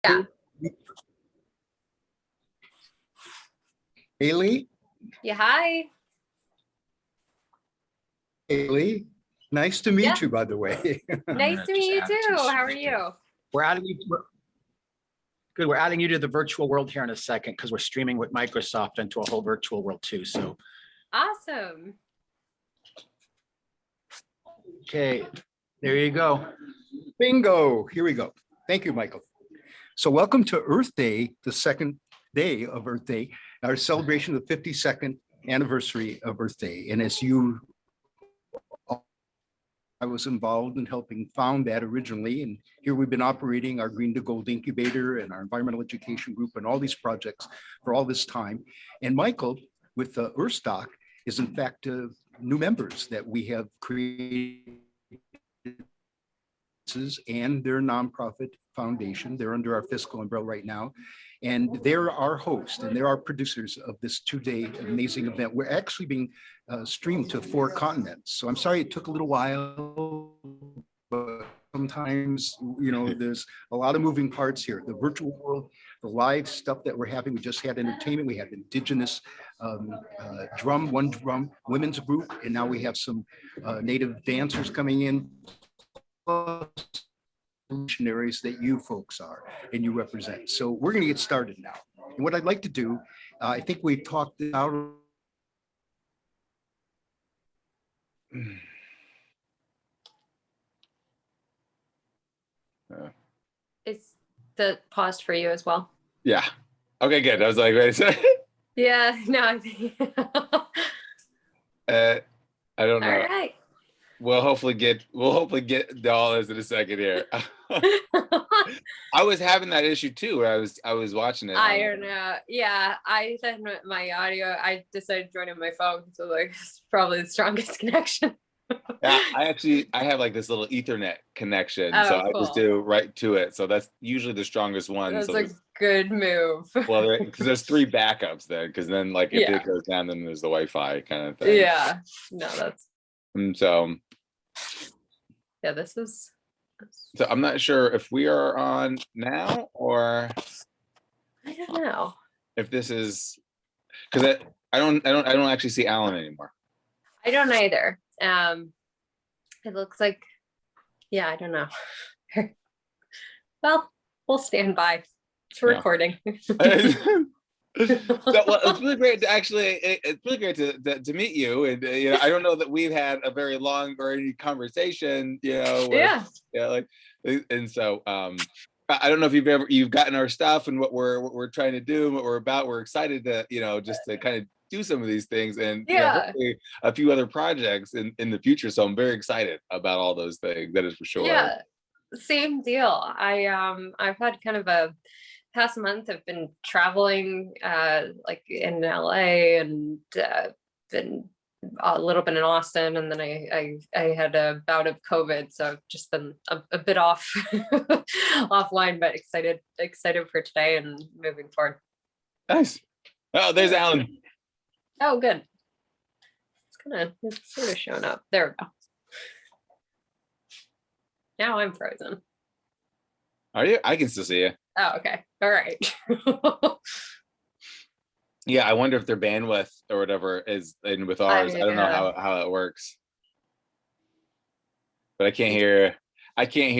Yeah. Haley? Yeah, hi. Haley, nice to meet Yeah. you, by the way. Nice to meet you too. How are you? We're adding you. Good. We're adding you to the virtual world here in a second because we're streaming with Microsoft into a whole virtual world too. So, Awesome. okay, there you go. Bingo. Here we go. Thank you, Michael. So welcome to Earth Day, the second day of Earth Day, our celebration of the 52nd anniversary of Earth Day. And as you, I was involved in helping found that originally. And here we've been operating our Green to Gold Incubator and our environmental education group and all these projects for all this time. And Michael, with Earthstock, is in fact new members that we have created and their nonprofit foundation. They're under our fiscal umbrella right now. And they're our host and they're our producers of this two-day amazing event. We're actually being streamed to 4 continents. So I'm sorry it took a little while, but sometimes, you know, there's a lot of moving parts here. The virtual world, the live stuff that we're having, we just had entertainment. We had indigenous one drum women's group, and now we have some native dancers coming in. Missionaries that you folks are and you represent. So we're going to get started now. And what I'd like to do, I think we've talked out. Is the paused for you as well? Yeah. Okay, good. I was like, wait a second. Yeah, no, I think. I don't know. All right. We'll hopefully get dollars in a second here. I was having that issue too. I was watching it. I don't know. Yeah, I said my audio. I decided to join on my phone, so like it's probably the strongest connection. Yeah, I have like this little Ethernet connection, Oh, so cool. I just do right to it. So that's usually the strongest one. That's so a good move. well, because there's 3 backups then, because then like if Yeah. it goes down, then there's the Wi-Fi kind of thing. Yeah. No, that's. And so Yeah, this is. So I'm not sure if we are on now or I don't know. if this is because I don't actually see Alan anymore. I don't either. It looks like, yeah, I don't know. Well, we'll stand by. It's recording. So, well, it's really great to actually. It's really great to meet you, and you know, I don't know that we've had a very long or any conversation. You know, Yeah. Yeah, like, and so I don't know if you've gotten our stuff and what we're trying to do and what we're about. We're excited to just to kind of do some of these things and hopefully a few other projects in the future. So I'm very excited about all those things. That is for sure. Yeah, same deal. I've had kind of a past month. I've been traveling like in LA and been a little bit in Austin, and then I had a bout of COVID, so I've just been a bit off offline, but excited for today and moving forward. Nice. Oh, there's Alan. Oh, good. It's sort of showing up. There we go. Now I'm frozen. Are you? I can still see you. Oh, okay. All right. Yeah, I wonder if their bandwidth or whatever is in with ours. I don't know how it works. But I can't hear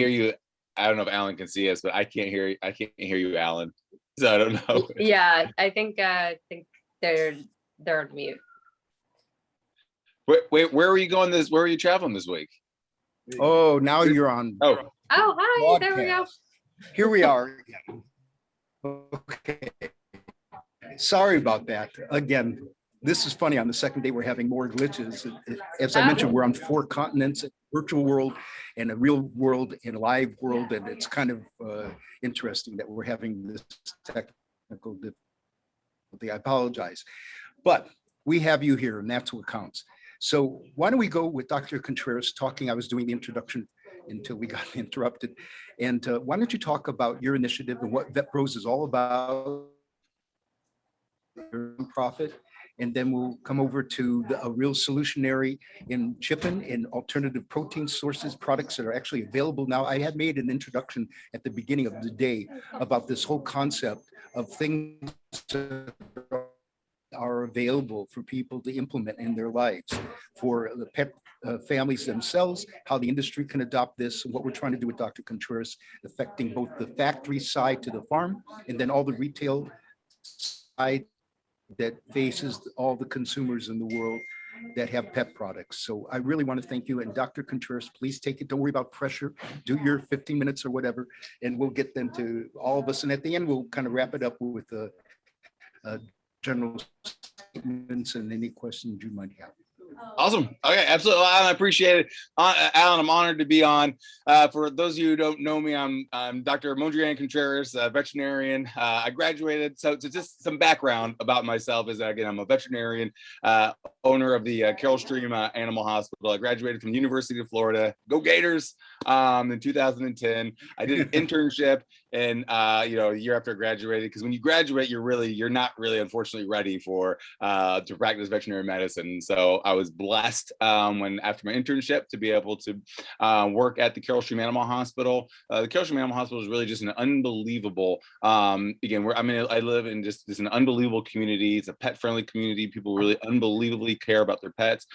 you. I don't know if Alan can see us, but I can't hear you, Alan. So I don't know. Yeah, I think they're on mute. Wait, where were you going where were you traveling this week? Oh, now you're on. Oh, hi, there we go. Here we are again. Okay. Sorry about that. Again, this is funny. On the second day, we're having more glitches. As I mentioned, we're on 4 continents, a virtual world and a real world and a live world. And it's kind of interesting that we're having this technical difficulty. I apologize. But we have you here, and that's what counts. So why don't we go with Dr. Contreras talking? I was doing the introduction until we got interrupted. And why don't you talk about your initiative and what VetPros is all about, your nonprofit, And then we'll come over to a real solutionary in chicken and alternative protein sources, products that are actually available now. I had made an introduction at the beginning of the day about this whole concept of things that are available for people to implement in their lives, for the pet families themselves, how the industry can adopt this, and what we're trying to do with Dr. Contreras, affecting both the factory side to the farm and then all the retail side that faces all the consumers in the world that have pet products. So I really want to thank you. And Dr. Contreras, please take it. Don't worry about pressure. Do your 15 minutes or whatever, and we'll get them to all of us. And at the end, we'll kind of wrap it up with the general statements and any questions you might have. Awesome. Okay, absolutely. I appreciate it. Alan, I'm honored to be on. For those of you who don't know me, I'm Dr. Mondrian Contreras, a veterinarian. I graduated. So just some background about myself is that, again, I'm a veterinarian, owner of the Carroll Stream Animal Hospital. I graduated from the University of Florida. Go Gators! In 2010. I did an internship and a year after I graduated, because when you graduate, you're not really, unfortunately, ready for to practice veterinary medicine. So I was blessed after my internship to be able to work at the Carroll Stream Animal Hospital. The Carroll Stream Animal Hospital is really just an unbelievable, I live in just an unbelievable community. It's a pet-friendly community. People really unbelievably care about their pets.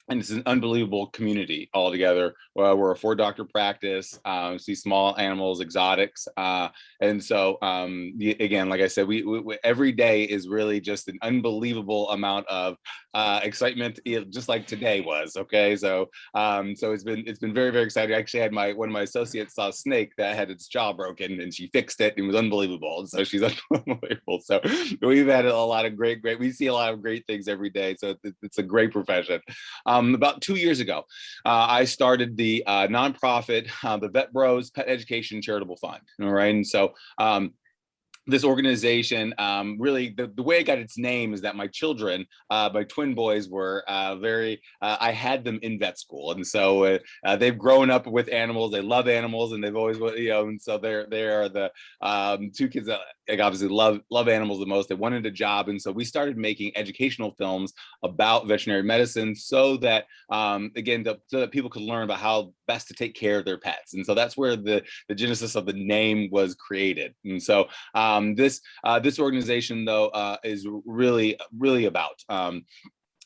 And it's an unbelievable community altogether. We're a 4-doctor practice, see small animals, exotics. And so, again, like I said, we every day is really just an unbelievable amount of excitement, just like today was. Okay, so it's been very, very exciting. I actually had one of my associates saw a snake that had its jaw broken, and she fixed it. It was unbelievable. So she's unbelievable. So we've had a lot of great. We see a lot of great things every day. So it's a great profession. About 2 years ago, I started the nonprofit, the Vet Bros Pet Education Charitable Fund. All right, and so this organization, really, the way it got its name is that my children, my twin boys, were I had them in vet school, and so they've grown up with animals. They love animals, and they've always, and so they are the two kids that obviously love animals the most. They wanted a job, and so we started making educational films about veterinary medicine, so that again, so that people could learn about how best to take care of their pets. And so that's where the genesis of the name was created. And so this organization, though, is really about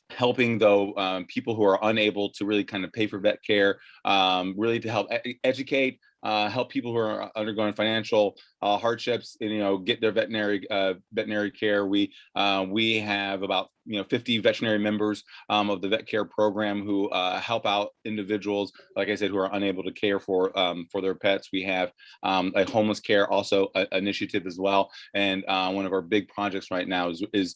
helping, though, people who are unable to really kind of pay for vet care, really to help educate, help people who are undergoing financial hardships, and get their veterinary care. We have about 50 veterinary members of the vet care program who help out individuals, like I said, who are unable to care for their pets. We have a homeless care also initiative as well, and one of our big projects right now is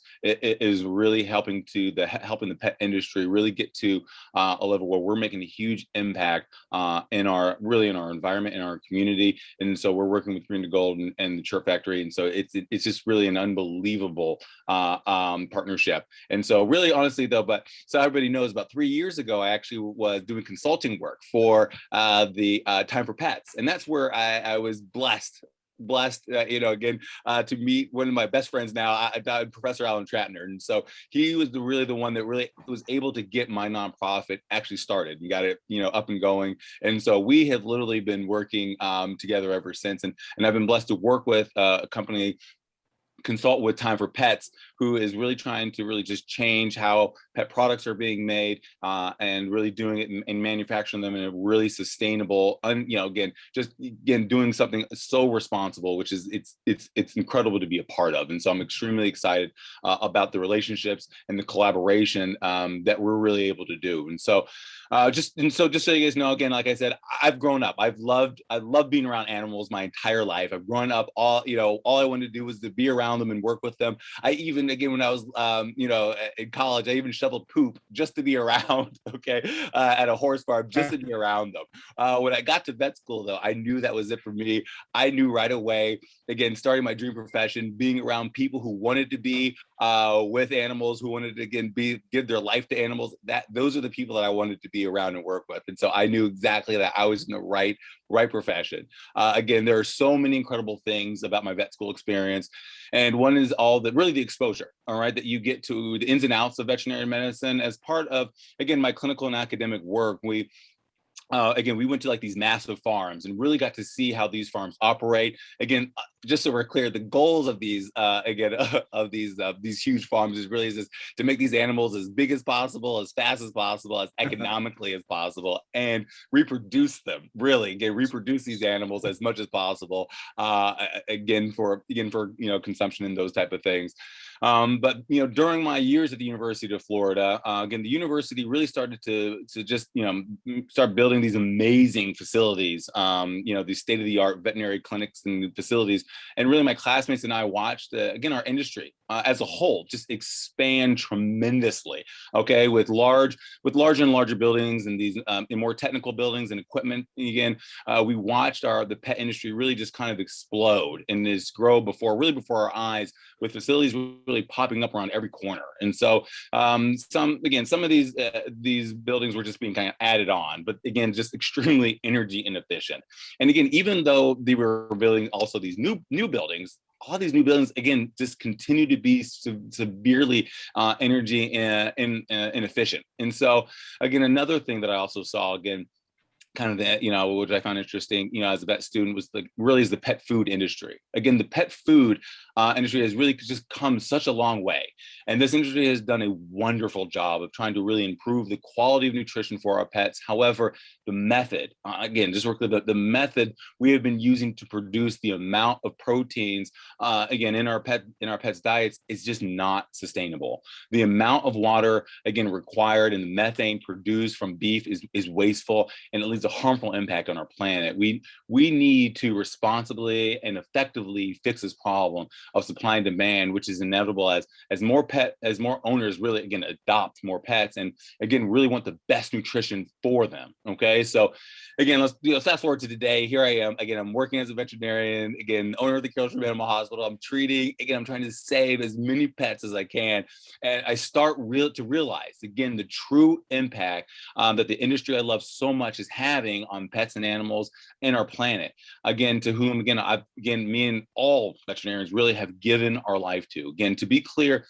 really helping the pet industry really get to a level where we're making a huge impact in our environment, in our community. And so we're working with Green to Gold and the Chirp Factory, and so it's just really an unbelievable partnership. And so really, honestly, though, but so everybody knows, about 3 years ago, I actually was doing consulting work for the Time for Pets, and that's where I was blessed again, to meet one of my best friends now, Professor Alan Tratner. And so he was really the one that really was able to get my nonprofit actually started and got it, up and going. And so we have literally been working together ever since. And I've been blessed to work with a company, consult with Time for Pets, who is really trying to really just change how pet products are being made, and really doing it and manufacturing them in a really sustainable, doing something so responsible, which is it's incredible to be a part of. And so I'm extremely excited about the relationships and the collaboration that we're really able to do. And so just so you guys know, again, like I said, I've grown up. I love being around animals my entire life. I've grown up all I wanted to do was to be around them and work with them. I even, again, when I was in college, I even shoveled poop just to be around, at a horse farm, just to be around them. When I got to vet school, though, I knew that was it for me. I knew right away, again, starting my dream profession, being around people who wanted to be with animals, who wanted to, again, give their life to animals, those are the people that I wanted to be around and work with. And so I knew exactly that I was in the right profession. Again, there are so many incredible things about my vet school experience. And one is the exposure. exposure, all right, that you get to the ins and outs of veterinary medicine as part of, again, my clinical and academic work. Again, we went to like these massive farms and really got to see how these farms operate. Again, just so we're clear, the goals of these, of these huge farms is really just to make these animals as big as possible, as fast as possible, as economically as possible, and reproduce them. Really, again, reproduce these animals as much as possible. Again, for consumption and those type of things. But during my years at the University of Florida, again, the university really started to just start building these amazing facilities, these state-of-the-art veterinary clinics and facilities. And really, my classmates and I watched again our industry as a whole just expand tremendously. Okay, with larger and larger buildings and these in more technical buildings and equipment. Again, we watched the pet industry really just kind of explode and just grow before our eyes, with facilities really popping up around every corner. And so some of these buildings were just being kind of added on, but again, just extremely energy inefficient. And again, even though they were building also these new buildings, all these new buildings, again, just continue to be severely energy inefficient. And so, again, another thing that I also saw, again, kind of that, which I found interesting, as a vet student, was the pet food industry. Again, the pet food industry has really just come such a long way. And this industry has done a wonderful job of trying to really improve the quality of nutrition for our pets. However, the method, again, just work with the method we have been using to produce the amount of proteins, again, in our pets' diets is just not sustainable. The amount of water, again, required and the methane produced from beef is wasteful, and it leaves a harmful impact on our planet. We need to responsibly and effectively fix this problem of supply and demand, which is inevitable as more owners really, again, adopt more pets and, again, really want the best nutrition for them. Okay, so again, let's fast forward to today. Here I am again. I'm working as a veterinarian, again, owner of the Carp Animal Hospital. I'm treating, again, I'm trying to save as many pets as I can, and I start to realize, again, the true impact that the industry I love so much is having on pets and animals and our planet. Again, to whom, again, me and all veterinarians really have given our life to. Again, to be clear,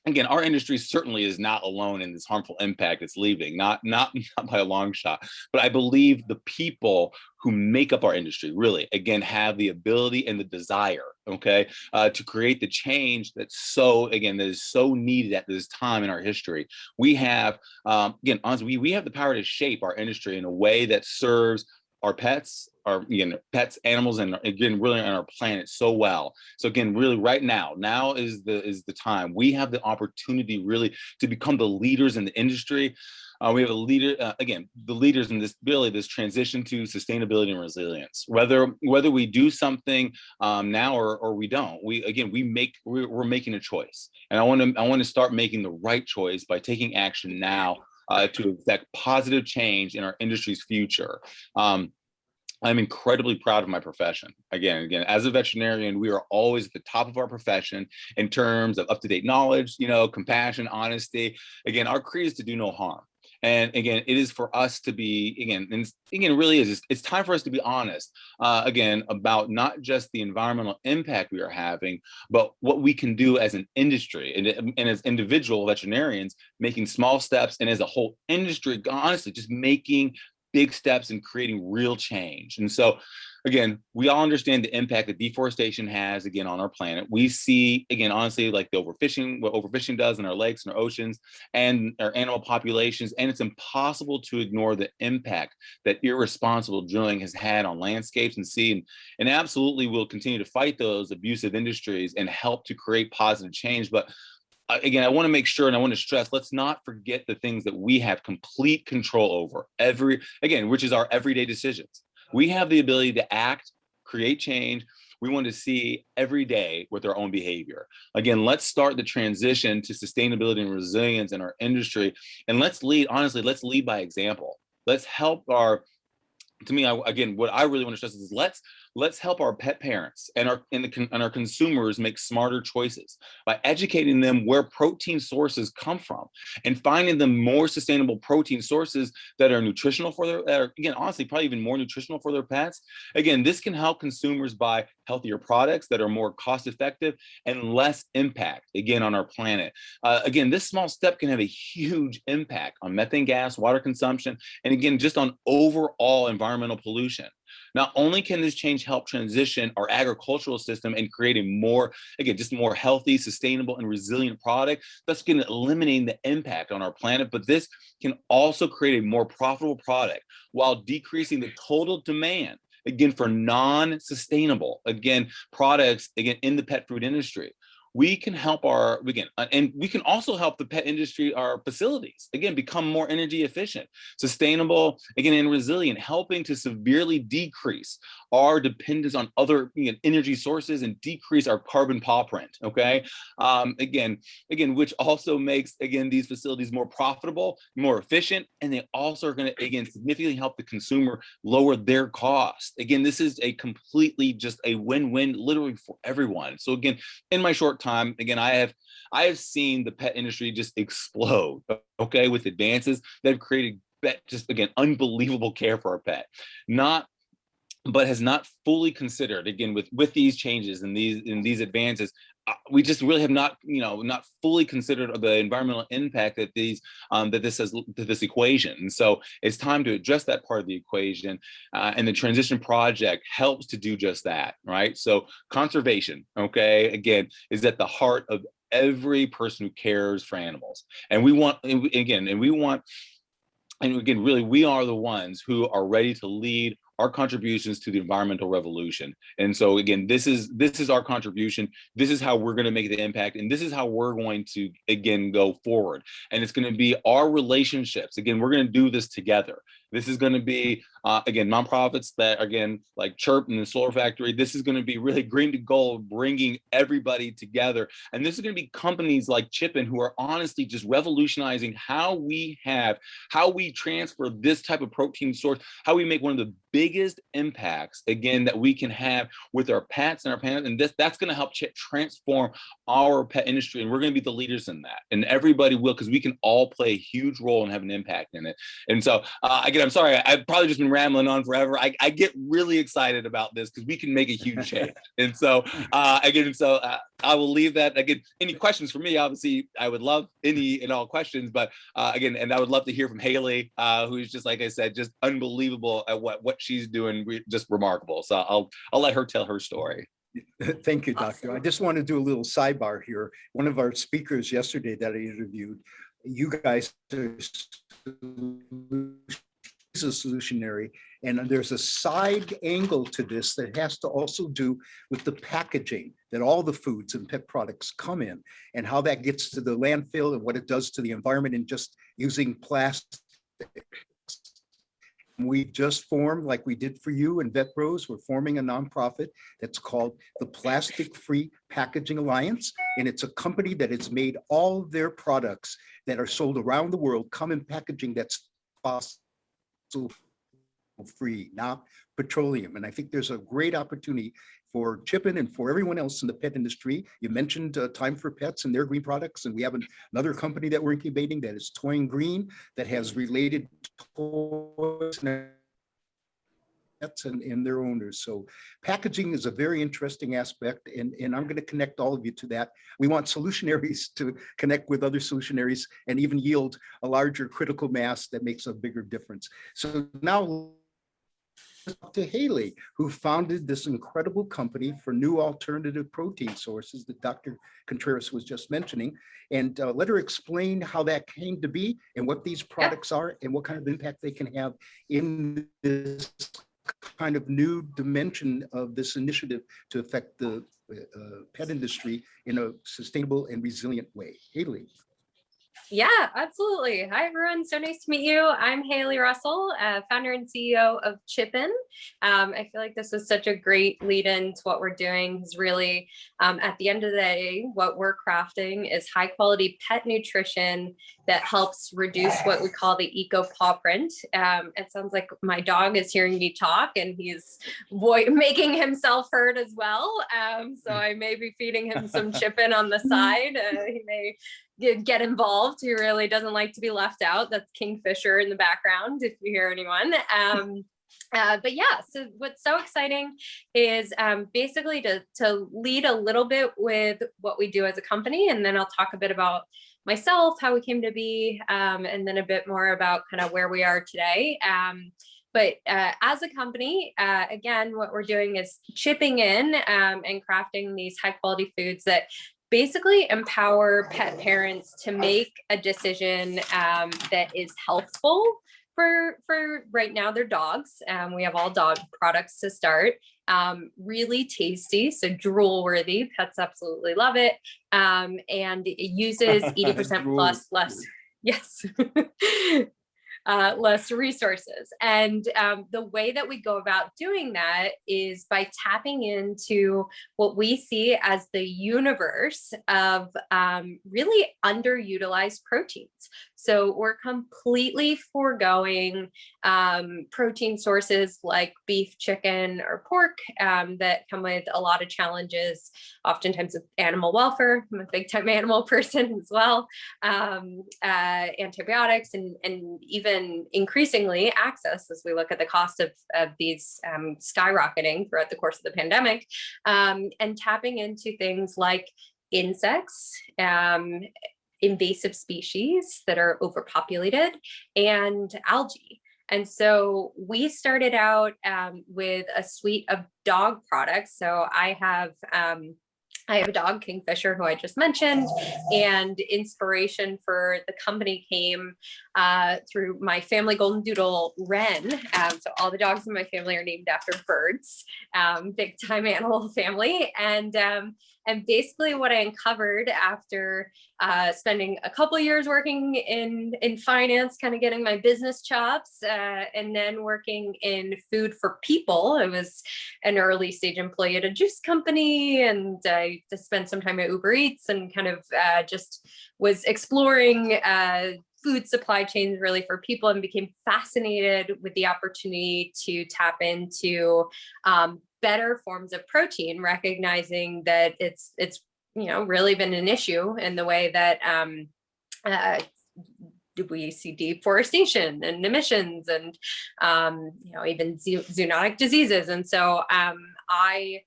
again, our industry certainly is not alone in this harmful impact it's leaving, not by a long shot. But I believe the people who make up our industry really, again, have the ability and the desire, okay, to create the change that is so needed at this time in our history. We have, again, honestly, we have the power to shape our industry in a way that serves our pets, animals, and again, really on our planet so well. So again, really right now is the time. We have the opportunity really to become the leaders in the industry. We have the leaders in this transition to sustainability and resilience. Whether we do something now or we don't, we're making a choice. And I want to start making the right choice by taking action now to affect positive change in our industry's future. I'm incredibly proud of my profession. Again, as a veterinarian, we are always at the top of our profession in terms of up-to-date knowledge, compassion, honesty. Again, our creed is to do no harm. And again, it is for us to be, really it's time for us to be honest, again, about not just the environmental impact we are having, but what we can do as an industry and as individual veterinarians, making small steps, and as a whole industry, honestly, just making big steps in creating real change. And so, again, we all understand the impact that deforestation has, again, on our planet. We see, again, honestly, like what overfishing does in our lakes and our oceans and our animal populations. And it's impossible to ignore the impact that irresponsible drilling has had on landscapes and sea. And absolutely, we'll continue to fight those abusive industries and help to create positive change. But again, I want to make sure, and I want to stress, let's not forget the things that we have complete control over which is our everyday decisions. We have the ability to act, create change. We want to see every day with our own behavior. Again, let's start the transition to sustainability and resilience in our industry. And let's lead by example. Let's help what I really want to stress is let's let's help our pet parents and our consumers make smarter choices by educating them where protein sources come from and finding them more sustainable protein sources that are nutritional for again, honestly, probably even more nutritional for their pets. Again, this can help consumers buy healthier products that are more cost effective and less impact, again, on our planet. Again, this small step can have a huge impact on methane gas, water consumption, and again, just on overall environmental pollution. Not only can this change help transition our agricultural system and create a more, again, just more healthy, sustainable, and resilient product, thus can eliminate the impact on our planet, but this can also create a more profitable product while decreasing the total demand, again, for non-sustainable, again, products, again, in the pet food industry. We can help and we can also help the pet industry, our facilities, again, become more energy efficient, sustainable, again, and resilient, helping to severely decrease our dependence on other energy sources and decrease our carbon paw print, okay? Again, which also makes, again, these facilities more profitable, more efficient, and they also are gonna, again, significantly help the consumer lower their cost. Again, this is a completely just a win-win literally for everyone. So again, in my short time, again, I have seen the pet industry just explode, okay, with advances that have created just, again, unbelievable care for our pet. But has not fully considered, again, with these changes and these advances, we just really have not, not fully considered the environmental impact that this equation. And so it's time to address that part of the equation, and the transition project helps to do just that, right? So conservation, okay, again, is at the heart of every person who cares for animals, and we want, really, we are the ones who are ready to lead our contributions to the environmental revolution. And so again, this is our contribution. This is how we're going to make the impact. And this is how we're going to, again, go forward. And it's going to be our relationships. Again, we're going to do this together. This is going to be, again, nonprofits that, again, like Chirp and the Solar Factory. This is going to be really green to gold, bringing everybody together. And this is going to be companies like Chippen who are honestly just revolutionizing how we transfer this type of protein source, how we make one of the biggest impacts, again, that we can have with our pets and our parents. And that's going to help transform our pet industry. And we're going to be the leaders in that. And everybody will, because we can all play a huge role and have an impact in it. And so, again, I'm sorry, I've probably just been rambling on forever. I get really excited about this because we can make a huge change. And so, I will leave that. Again, any questions for me? Obviously, I would love any and all questions, but again, and I would love to hear from Haley, who is just, like I said, just unbelievable at what she's doing, just remarkable. So I'll let her tell her story. Thank you, Doctor. I just want to do a little sidebar here. One of our speakers yesterday that I interviewed, you guys are a solutionary, and there's a side angle to this that has to also do with the packaging that all the foods and pet products come in, and how that gets to the landfill and what it does to the environment, and just using plastic. We just formed, like we did for you and Vet Bros, we're forming a nonprofit that's called the Plastic Free Packaging Alliance. And it's a company that has made all their products that are sold around the world come in packaging that's fossil free, not petroleum. And I think there's a great opportunity for Chippen and for everyone else in the pet industry. You mentioned Time for Pets and their green products, and we have another company that we're incubating that is Toy & Green, that has related toys and pets and their owners. So packaging is a very interesting aspect, and I'm going to connect all of you to that. We want solutionaries to connect with other solutionaries and even yield a larger critical mass that makes a bigger difference. So now to Haley, who founded this incredible company for new alternative protein sources that Dr. Contreras was just mentioning, and let her explain how that came to be and what these products are and what kind of impact they can have in this kind of new dimension of this initiative to affect the pet industry in a sustainable and resilient way. Haley. Yeah, absolutely. Hi, everyone. So nice to meet you. I'm Haley Russell, founder and CEO of Chippin. I feel like this was such a great lead in to what we're doing. Is really, at the end of the day, what we're crafting is high quality pet nutrition that helps reduce what we call the eco paw print. It sounds like my dog is hearing me talk and he's making himself heard as well. So I may be feeding him some Chippin on the side. He may get involved. He really doesn't like to be left out. That's Kingfisher in the background, if you hear anyone. But yeah, so what's so exciting is basically to lead a little bit with what we do as a company, and then I'll talk a bit about myself, how we came to be, and then a bit more about kind of where we are today. But as a company, again, what we're doing is chipping in and crafting these high quality foods that basically empower pet parents to make a decision that is healthful for right now their dogs. We have all dog products to start. Really tasty, so drool worthy. Pets absolutely love it. And it uses 80% plus less. Yes. Less resources. And the way that we go about doing that is by tapping into what we see as the universe of really underutilized proteins. So we're completely foregoing protein sources like beef, chicken, or pork that come with a lot of challenges, oftentimes with animal welfare. I'm a big time animal person as well. Antibiotics and even increasingly access as we look at the cost of these skyrocketing throughout the course of the pandemic, and tapping into things like insects, invasive species that are overpopulated, and algae. And so we started out with a suite of dog products. So I have a dog, Kingfisher, who I just mentioned, and inspiration for the company came through my family golden doodle, Wren. So all the dogs in my family are named after birds, big time animal family. And basically what I uncovered after spending a couple of years working in finance, kind of getting my business chops, and then working in food for people. I was an early stage employee at a juice company, and I just spent some time at Uber Eats and kind of just was exploring food supply chains really for people, and became fascinated with the opportunity to tap into better forms of protein, recognizing that it's really been an issue in the way that we see deforestation and emissions and even zoonotic diseases. And so I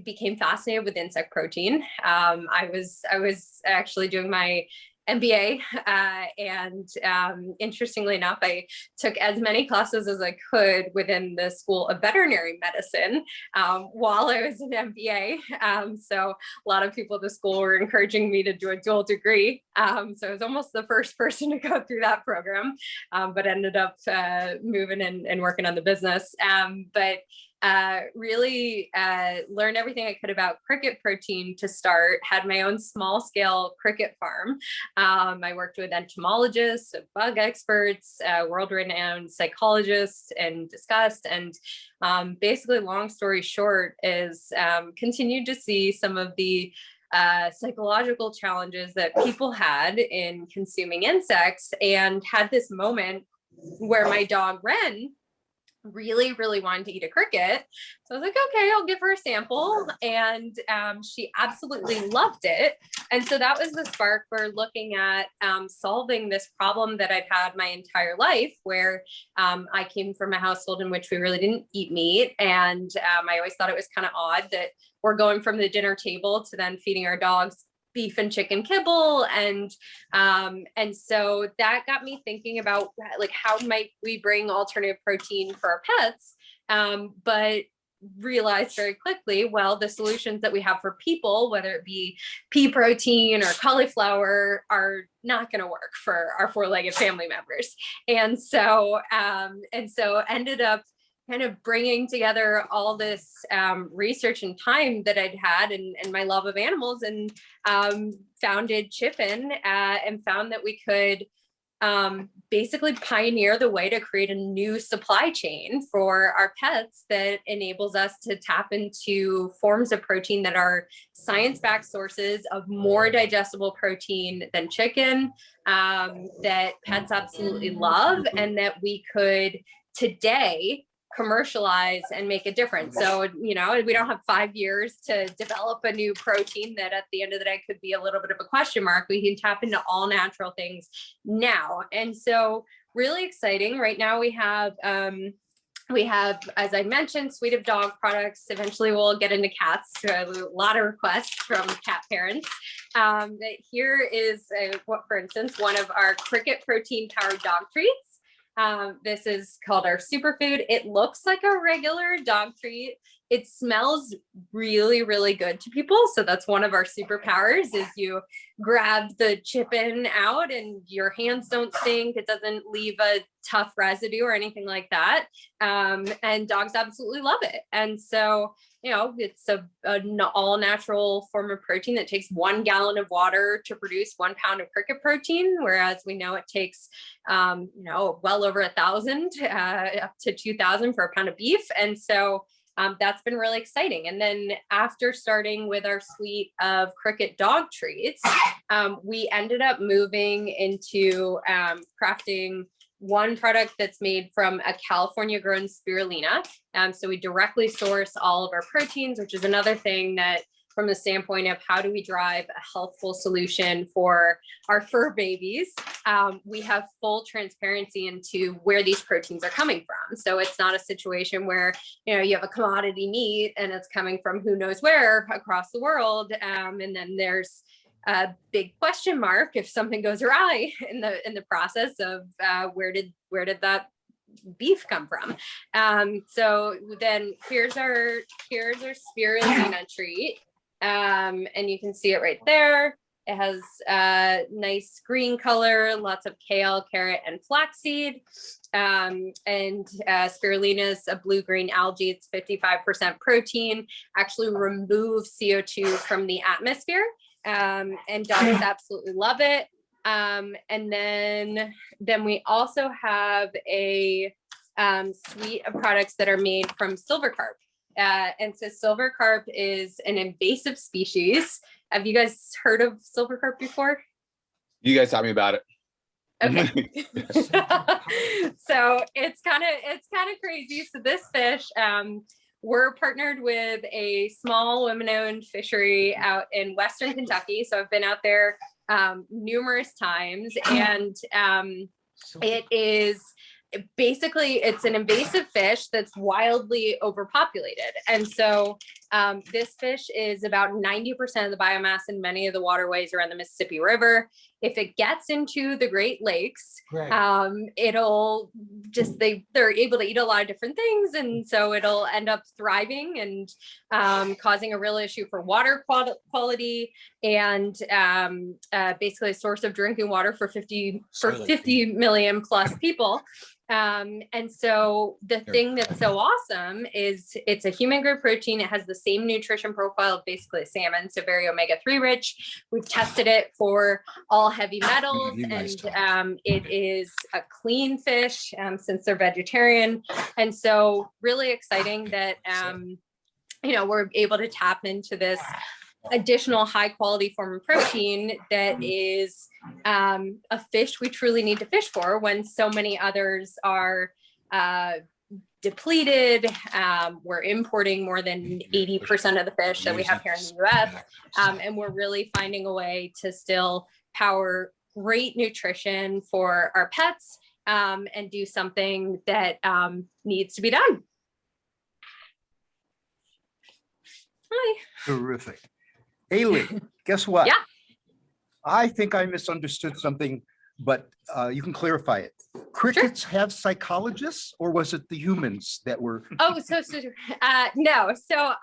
became fascinated with insect protein. I was actually doing my MBA, and interestingly enough, I took as many classes as I could within the School of Veterinary Medicine while I was in MBA. So a lot of people at the school were encouraging me to do a dual degree. So I was almost the first person to go through that program, but ended up moving and working on the business. But really learned everything I could about Qriket protein to start, had my own small scale Qriket farm. I worked with entomologists, bug experts, world-renowned psychologists, and discussed. And basically, long story short, is continued to see some of the psychological challenges that people had in consuming insects, and had this moment where my dog Wren really wanted to eat a Qriket. So I was like, okay, I'll give her a sample. And she absolutely loved it. And so that was the spark for looking at solving this problem that I'd had my entire life, where I came from a household in which we really didn't eat meat. And I always thought it was kind of odd that we're going from the dinner table to then feeding our dogs beef and chicken kibble. And so that got me thinking about, like, how might we bring alternative protein for our pets? But realized very quickly, well, the solutions that we have for people, whether it be pea protein or cauliflower, are not going to work for our four-legged family members. And so ended up kind of bringing together all this research and time that I'd had and my love of animals, and founded Chippin and found that we could basically pioneer the way to create a new supply chain for our pets that enables us to tap into forms of protein that are science-backed sources of more digestible protein than chicken, that pets absolutely love, and that we could today commercialize and make a difference. So, you know, we don't have 5 years to develop a new protein that at the end of the day could be a little bit of a question mark. We can tap into all natural things now. And so really exciting. Right now we have, as I mentioned, suite of dog products. Eventually we'll get into cats. So a lot of requests from cat parents. Here is, for instance, one of our Qriket protein powered dog treats. This is called our superfood. It looks like a regular dog treat. It smells really, really good to people. So that's one of our superpowers, is you grab the Chippin out and your hands don't stink. It doesn't leave a tough residue or anything like that. And dogs absolutely love it. And so, you know, it's an all natural form of protein that takes 1 gallon of water to produce 1 pound of Qriket protein, whereas we know it takes, you know, well over 1,000 up to 2,000 for a pound of beef. And so that's been really exciting. And then after starting with our suite of Qriket dog treats, we ended up moving into crafting one product that's made from a California grown spirulina. So we directly source all of our proteins, which is another thing that, from the standpoint of how do we drive a healthful solution for our fur babies, we have full transparency into where these proteins are coming from. So it's not a situation where, you know, you have a commodity meat and it's coming from who knows where across the world, and then there's a big question mark if something goes awry in the process of where did that beef come from. So then here's our Spirulina Treat. And you can see it right there. It has a nice green color, lots of kale, carrot, and flaxseed. And spirulina is a blue-green algae. It's 55% protein, actually removes CO2 from the atmosphere. And dogs absolutely love it. And then we also have a suite of products that are made from silver carp. And so silver carp is an invasive species. Have you guys heard of silver carp before? You guys taught me about it. Okay. So it's kind of crazy. So this fish, we're partnered with a small women-owned fishery out in Western Kentucky. So I've been out there numerous times, and it is basically, it's an invasive fish that's wildly overpopulated. And so this fish is about 90% of the biomass in many of the waterways around the Mississippi River. If it gets into the Great Lakes, it'll just, they're able to eat a lot of different things. And so it'll end up thriving and causing a real issue for water quality, and basically a source of drinking water for 50 million plus people. And so the thing that's so awesome is it's a human grade protein. It has the same nutrition profile of basically salmon, so very omega-3 rich. We've tested it for all heavy metals, and it is a clean fish since they're vegetarian. And so really exciting that, you know, we're able to tap into this additional high quality form of protein that is a fish we truly need to fish for when so many others are depleted. We're importing more than 80% of the fish that we have here in the US. And we're really finding a way to still power great nutrition for our pets, and do something that needs to be done. Hi. Terrific. Ailey, guess what? Yeah. I think I misunderstood something, but you can clarify it. Crickets have psychologists, or was it the humans that were? Oh, no. So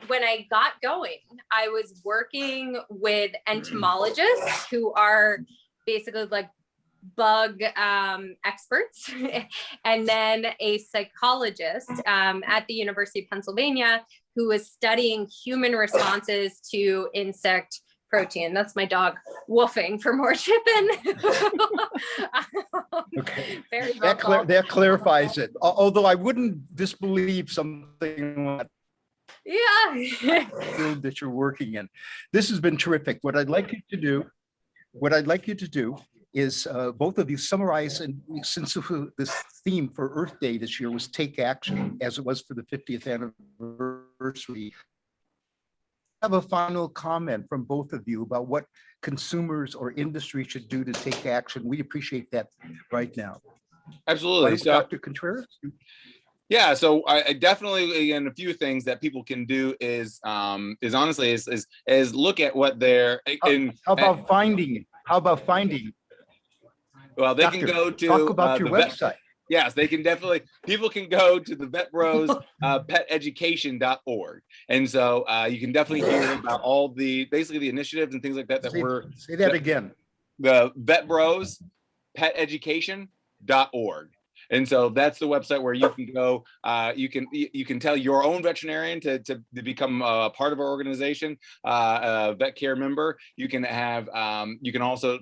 when I got going, I was working with entomologists who are basically like bug experts, and then a psychologist at the University of Pennsylvania who was studying human responses to insect protein. That's my dog woofing for more chipping. Okay. Very vocal. That clarifies it. Although I wouldn't disbelieve something like Yeah. the field that you're working in. This has been terrific. What I'd like you to do is both of you summarize, and since this theme for Earth Day this year was take action, as it was for the 50th anniversary, have a final comment from both of you about what consumers or industry should do to take action. We appreciate that right now. Absolutely. So, Dr. Contreras? yeah, so I definitely, again, a few things that people can do is honestly is look at what they're How about finding? Well, they Doctor, can go to talk about your the vet. website. Yes, they can definitely, people can go to the Vet Bros peteducation.org. And so you can definitely hear about all basically the initiatives and things like that Say that again. The Vet Bros peteducation.org. And so that's the website where you can go. You can tell your own veterinarian to become a part of our organization, a vet care member. You can have, you can also,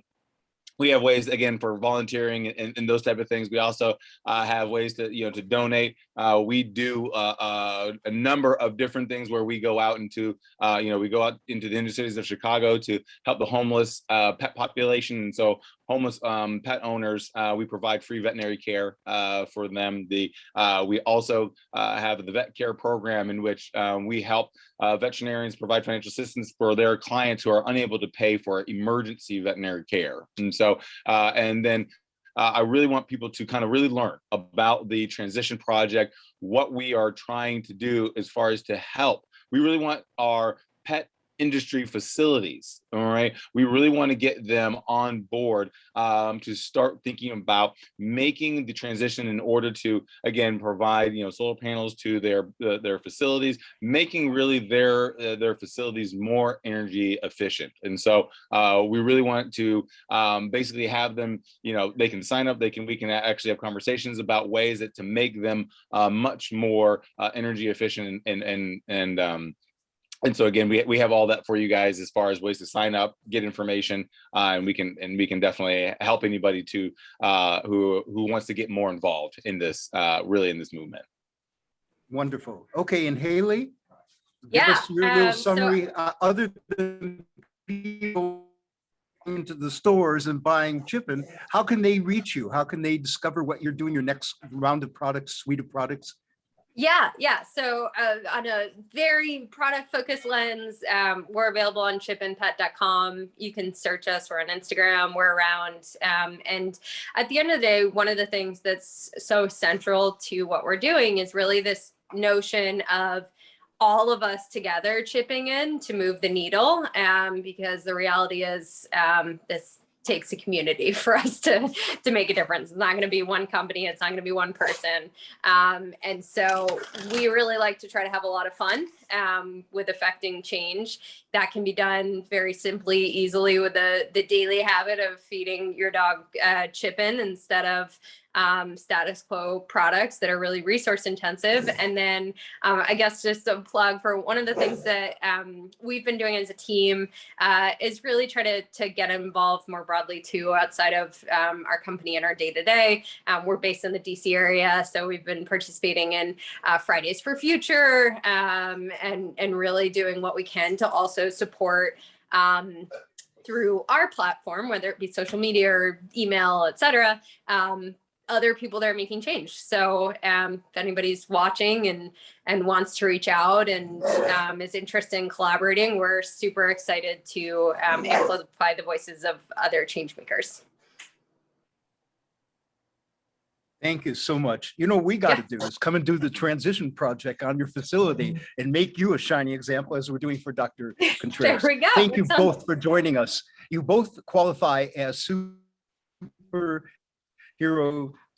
we have ways again for volunteering and those type of things. We also have ways to to donate. We do a number of different things where we go out into we go out into the inner cities of Chicago to help the homeless pet population. And so homeless pet owners, we provide free veterinary care for them. We also have the vet care program in which we help veterinarians provide financial assistance for their clients who are unable to pay for emergency veterinary care. And so, and then I really want people to kind of really learn about the transition project, what we are trying to do as far as to help. We really want our pet industry facilities, all right, we really want to get them on board to start thinking about making the transition in order to again provide solar panels to their facilities, making really their facilities more energy efficient. And so we really want to basically have them, they can sign up, we can actually have conversations about ways to make them much more energy efficient and so again, we have all that for you guys as far as ways to sign up, get information, and we can definitely help anybody to who wants to get more involved in this really in this movement. Wonderful. Okay, and Haley, Yeah, give us your little summary. Other than people into the stores and buying chipping, how can they reach you? How can they discover what you're doing? Your next round of products, suite of products. Yeah. So on a very product focused lens, we're available on chipandpet.com. You can search us. We're on Instagram. We're around. And at the end of the day, one of the things that's so central to what we're doing is really this notion of all of us together chipping in to move the needle. Because the reality is this takes a community for us to make a difference. It's not going to be one company. It's not going to be one person. And so we really like to try to have a lot of fun with affecting change. That can be done very simply, easily with the daily habit of feeding your dog chippin instead of status quo products that are really resource intensive. And then I guess just a plug for one of the things that we've been doing as a team is really try to get involved more broadly too outside of our company and our day-to-day. We're based in the DC area, so we've been participating in Fridays for Future and really doing what we can to also support through our platform, whether it be social media or email, et cetera, other people that are making change. So if anybody's watching and wants to reach out and is interested in collaborating, we're super excited to amplify the voices of other change makers. Thank you so much. We got to do is come and do the transition project on your facility and make you a shining example as we're doing for Dr. Contreras. There we go. Thank you both for joining us. You both qualify as superhero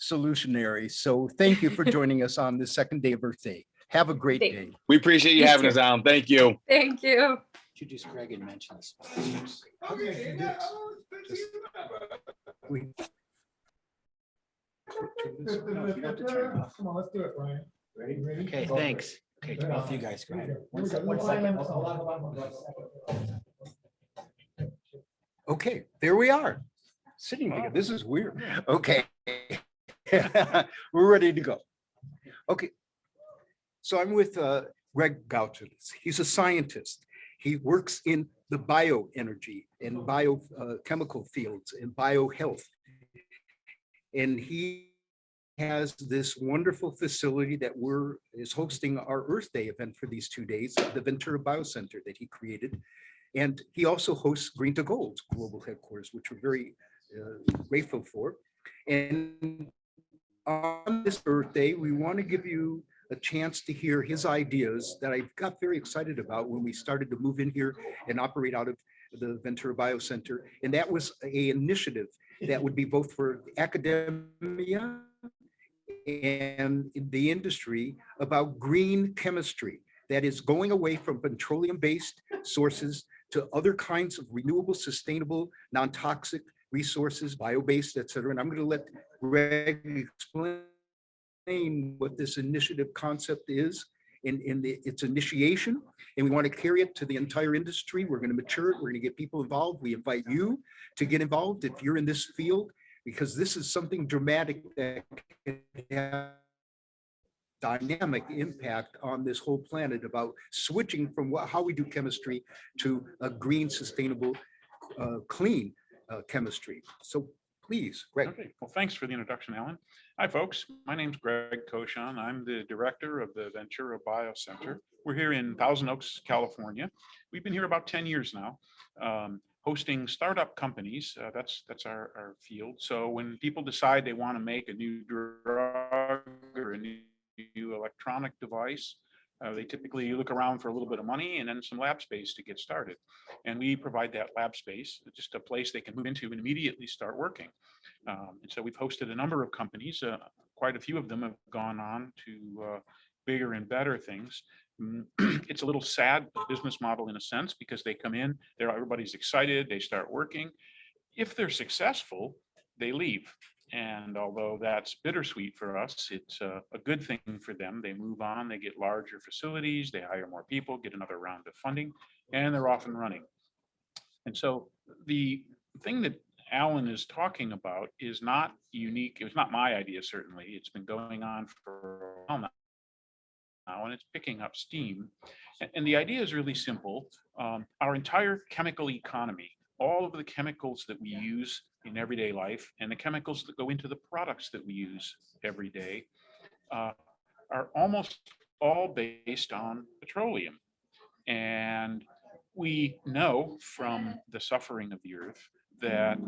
solutionaries. So thank you for joining us on the second day of Earth Day. Have a great day. We appreciate you having us on. Thank you. Thank you. Introduce Greg and mention this. We Come on, let's do it, Brian. Ready? Okay, thanks. Okay, to both of you guys. Go ahead. One second. Hold on. Okay, there we are, sitting together. This is weird. Okay. We're ready to go. Okay. So I'm with Greg Gauchis. He's a scientist. He works in the bioenergy and biochemical fields and biohealth. And he has this wonderful facility that is hosting our Earth Day event for these 2 days, the Ventura Biocenter that he created. And he also hosts Green to Gold's global headquarters, which we're very grateful for. And on this Earth Day, we want to give you a chance to hear his ideas that I got very excited about when we started to move in here and operate out of the Ventura Biocenter. And that was an initiative that would be both for academia and the industry about green chemistry that is going away from petroleum-based sources to other kinds of renewable, sustainable, non-toxic resources, bio-based, et cetera. And I'm going to let Greg explain what this initiative concept is in its initiation. And we want to carry it to the entire industry. We're going to mature it. We're going to get people involved. We invite you to get involved if you're in this field, because this is something dramatic that can have dynamic impact on this whole planet about switching from how we do chemistry to a green, sustainable, clean chemistry. So please, Greg. Okay, well, thanks for the introduction, Alan. Hi, folks. My name's Greg Koshan. I'm the director of the Ventura Biocenter. We're here in Thousand Oaks, California. We've been here about 10 years now, hosting startup companies. That's our field. So when people decide they want to make a new drug or a new electronic device, they typically look around for a little bit of money and then some lab space to get started. And we provide that lab space, just a place they can move into and immediately start working. And so we've hosted a number of companies. Quite a few of them have gone on to bigger and better things. It's a little sad business model in a sense, because they come in, everybody's excited, they start working. If they're successful, they leave. And although that's bittersweet for us, it's a good thing for them. They move on, they get larger facilities, they hire more people, get another round of funding, and they're off and running. And so the thing that Alan is talking about is not unique. It was not my idea, certainly. It's been going on for a while now, and it's picking up steam. And the idea is really simple. Our entire chemical economy, all of the chemicals that we use in everyday life and the chemicals that go into the products that we use every day are almost all based on petroleum. And we know from the suffering of the earth that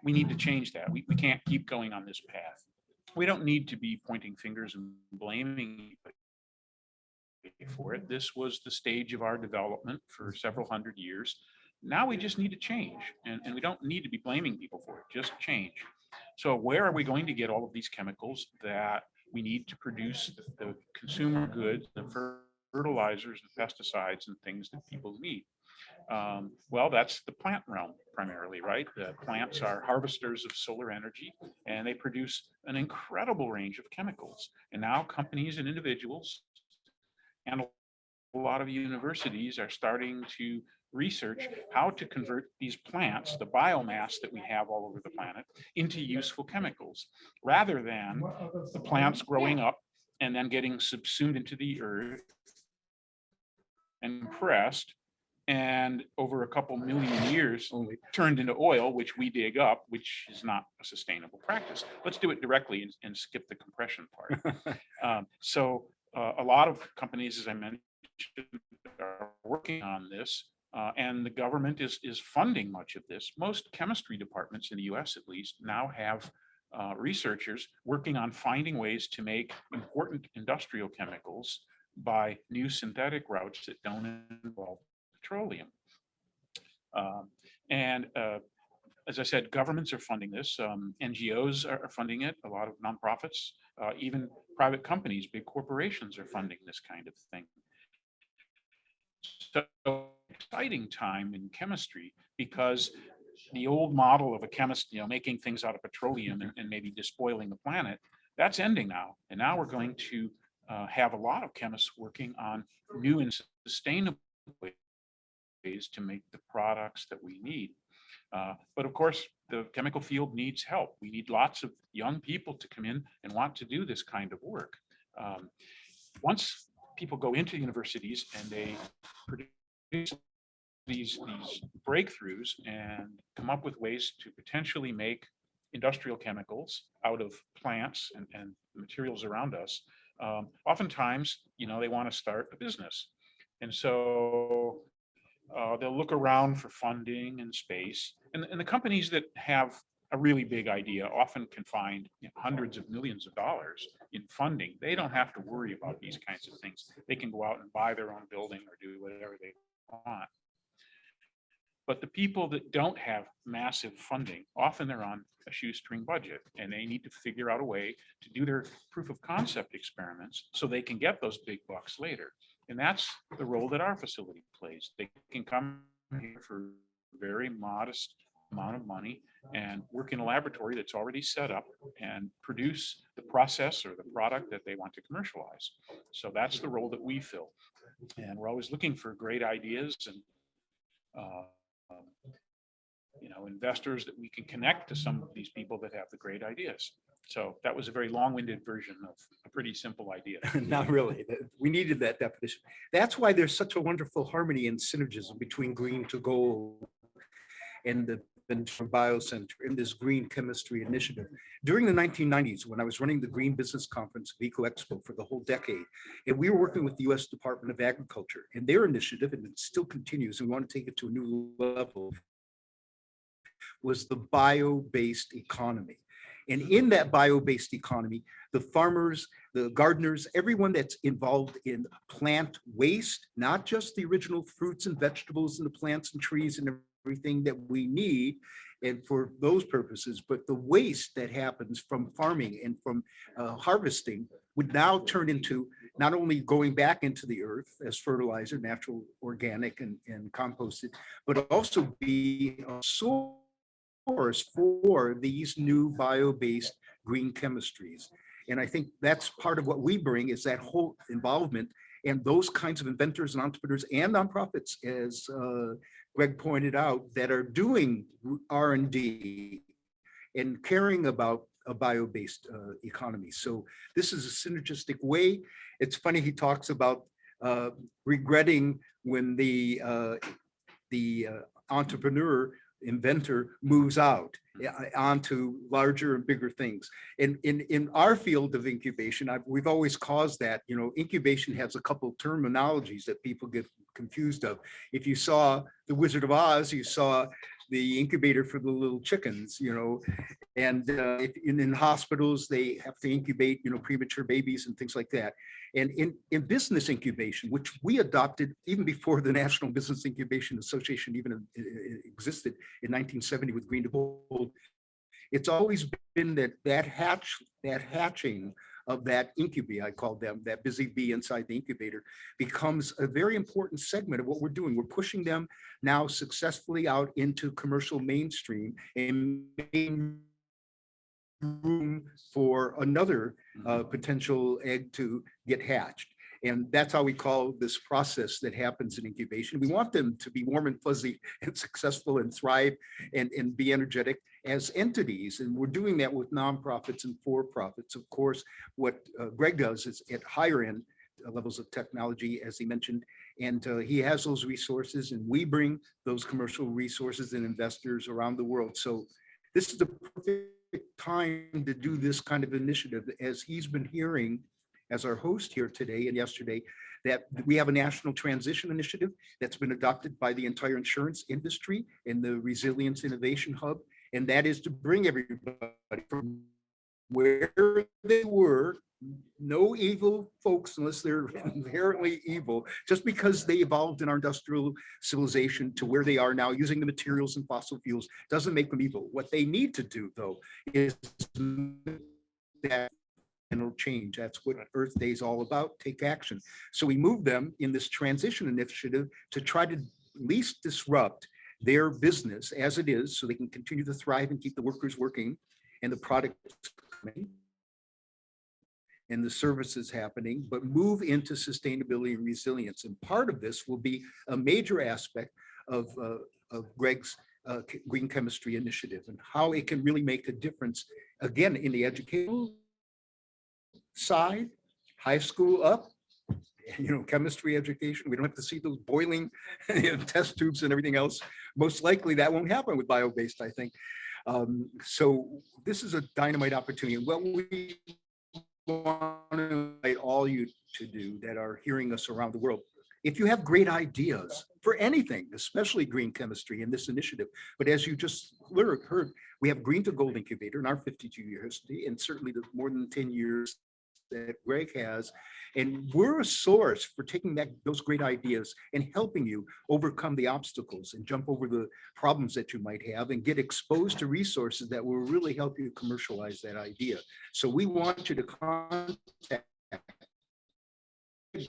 we need to change that. We can't keep going on this path. We don't need to be pointing fingers and blaming anybody for it. This was the stage of our development for several hundred years. Now we just need to change, and we don't need to be blaming people for it, just change. So where are we going to get all of these chemicals that we need to produce the consumer goods, the fertilizers, the pesticides, and things that people need? Well, that's the plant realm primarily, right? The plants are harvesters of solar energy, and they produce an incredible range of chemicals. And now companies and individuals and a lot of universities are starting to research how to convert these plants, the biomass that we have all over the planet, into useful chemicals, rather than the plants growing up and then getting subsumed into the earth and compressed, and over a couple million years turned into oil, which we dig up, which is not a sustainable practice. Let's do it directly and skip the compression part. So a lot of companies, as I mentioned, are working on this, and the government is funding much of this. Most chemistry departments in the US, at least, now have researchers working on finding ways to make important industrial chemicals by new synthetic routes that don't involve petroleum. As I said, governments are funding this. NGOs are funding it. A lot of nonprofits, even private companies, big corporations are funding this kind of thing. So exciting time in chemistry, because the old model of a chemist, making things out of petroleum and maybe despoiling the planet, that's ending now. And now we're going to have a lot of chemists working on new and sustainable ways to make the products that we need. But of course, the chemical field needs help. We need lots of young people to come in and want to do this kind of work. Once people go into universities and they produce these breakthroughs and come up with ways to potentially make industrial chemicals out of plants and materials around us, oftentimes, they want to start a business. And so they'll look around for funding and space. And the companies that have a really big idea often can find hundreds of millions of dollars in funding. They don't have to worry about these kinds of things. They can go out and buy their own building or do whatever they want. But the people that don't have massive funding, often they're on a shoestring budget, and they need to figure out a way to do their proof of concept experiments so they can get those big bucks later. And that's the role that our facility plays. They can come here for a very modest amount of money and work in a laboratory that's already set up and produce the process or the product that they want to commercialize. So that's the role that we fill. And we're always looking for great ideas and investors that we can connect to some of these people that have the great ideas. So that was a very long-winded version of a pretty simple idea. Not really. We needed that definition. That's why there's such a wonderful harmony and synergism between green to gold and the Biocenter in this green chemistry initiative. During the 1990s, when I was running the Green Business Conference of Expo for the whole decade, and we were working with the U.S. Department of Agriculture, and their initiative, and it still continues, and we want to take it to a new level, was the bio-based economy. And in that bio-based economy, the farmers, the gardeners, everyone that's involved in plant waste, not just the original fruits and vegetables and the plants and trees and everything that we need and for those purposes, but the waste that happens from farming and from harvesting would now turn into not only going back into the earth as fertilizer, natural, organic, and composted, but also be a source for these new bio-based green chemistries. And I think that's part of what we bring is that whole involvement and those kinds of inventors and entrepreneurs and nonprofits, as Greg pointed out, that are doing R&D and caring about a bio-based economy. So this is a synergistic way. It's funny, he talks about regretting when the entrepreneur inventor moves out onto larger and bigger things. And in our field of incubation, we've always caused that, incubation has a couple of terminologies that people get confused of. If you saw The Wizard of Oz, you saw the incubator for the little chickens, and in hospitals, they have to incubate, premature babies and things like that. And in business incubation, which we adopted even before the National Business Incubation Association even existed in 1970 with Green to Gold, it's always been that hatching of that incubi, I call them, that busy bee inside the incubator, becomes a very important segment of what we're doing. We're pushing them now successfully out into commercial mainstream and making room for another potential egg to get hatched. And that's how we call this process that happens in incubation. We want them to be warm and fuzzy and successful and thrive and be energetic as entities. And we're doing that with nonprofits and for-profits. Of course, what Greg does is at higher end levels of technology, as he mentioned, and he has those resources, and we bring those commercial resources and investors around the world. So this is the perfect time to do this kind of initiative, as he's been hearing as our host here today and yesterday, that we have a national transition initiative that's been adopted by the entire insurance industry and the Resilience Innovation Hub. And that is to bring everybody from where they were, no evil folks, unless they're inherently evil, just because they evolved in our industrial civilization to where they are now using the materials and fossil fuels doesn't make them evil. What they need to do, though, is that change. That's what Earthday is all about. Take action. So we move them in this transition initiative to try to at least disrupt their business as it is so they can continue to thrive and keep the workers working and the products coming and the services happening, but move into sustainability and resilience. And part of this will be a major aspect of Greg's green chemistry initiative and how it can really make a difference, again, in the educational side, high school up, chemistry education. We don't have to see those boiling test tubes and everything else. Most likely that won't happen with bio-based, I think. So this is a dynamite opportunity. What we want to invite all you to do that are hearing us around the world, if you have great ideas for anything, especially green chemistry in this initiative, but as you just heard, we have Green to Gold Incubator in our 52-year history, and certainly the more than 10 years that Greg has. And we're a source for taking those great ideas and helping you overcome the obstacles and jump over the problems that you might have and get exposed to resources that will really help you commercialize that idea. So we want you to contact,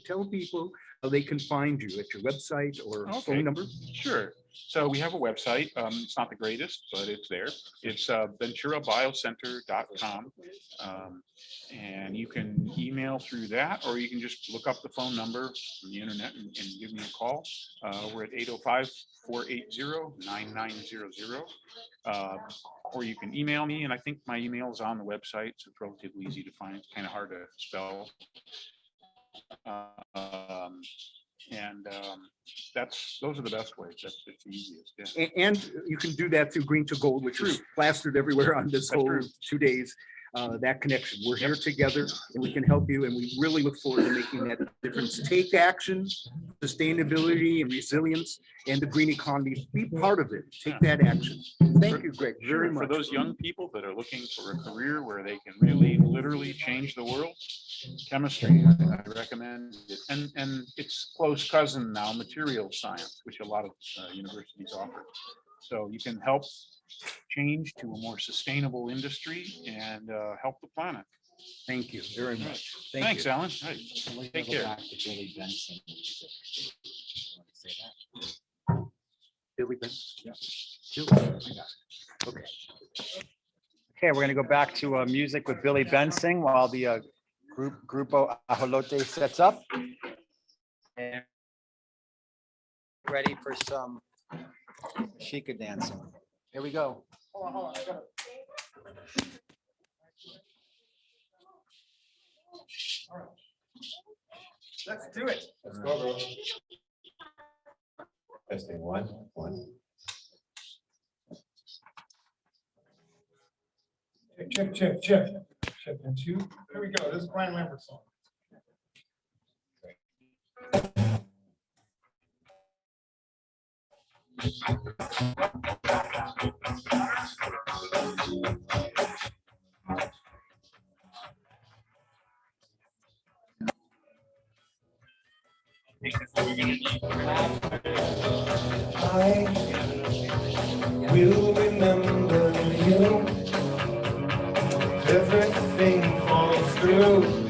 tell people how they can find you at your website or phone number. Sure. So we have a website. It's not the greatest, but it's there. It's venturabiocenter.com. And you can email through that, or you can just look up the phone number on the internet and give me a call. We're at 805-480-9900. Or you can email me, and I think my email is on the website, so it's relatively easy to find. It's kind of hard to spell. Those are the best ways. That's the easiest. Yeah. And you can do that through Green to Gold, which is plastered everywhere on this whole 2 days. That connection. We're here together and we can help you, and we really look forward to making that difference. Take action, sustainability and resilience, and the green economy. Be part of it. Take that action. Thank you, Greg, very much. For those young people that are looking for a career where they can really literally change the world, chemistry, I recommend it. And it's close cousin now, material science, which a lot of universities offer. So you can help change to a more sustainable industry and help the planet. Thank you very much. Thanks, you. Alan. Hey, take care. Billy Benson. Okay. Okay, we're going to go back to music with Billy Bensing while the Grupo Ajolote sets up. And ready for some Qriket dancing. Here we go. Hold on, I gotta. All right. Let's do it. Let's go, bro. Testing one. Check. Check and two. There we go. This is Brian Lambert song. I will remember you. Everything falls through.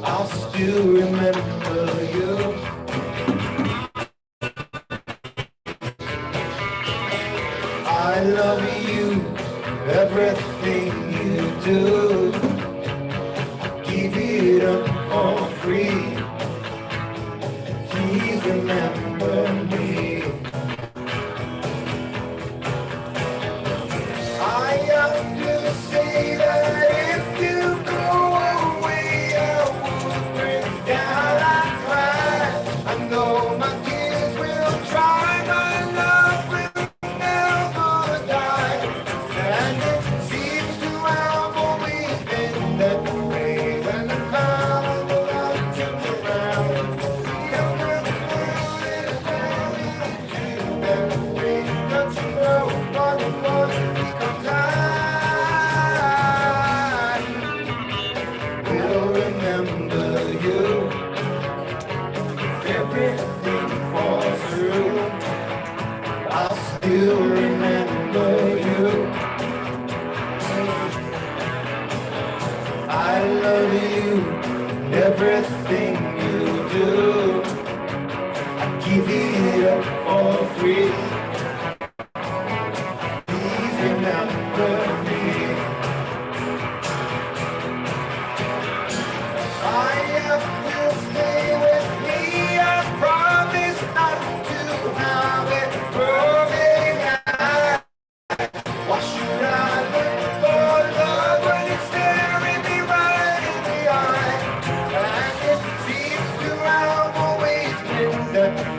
I'll still remember you. I love you, everything you do. Give it up for free. Please remember me. I have to say that if you go away, I will break down and cry. I know my tears will dry, my love will never die. And it seems to have always been that way. When the power of love turns around, the world is turning to that way. Don't you know what it was? Because I will remember you. If everything falls through, I'll still remember you. I love you, everything you do. I give it up for free.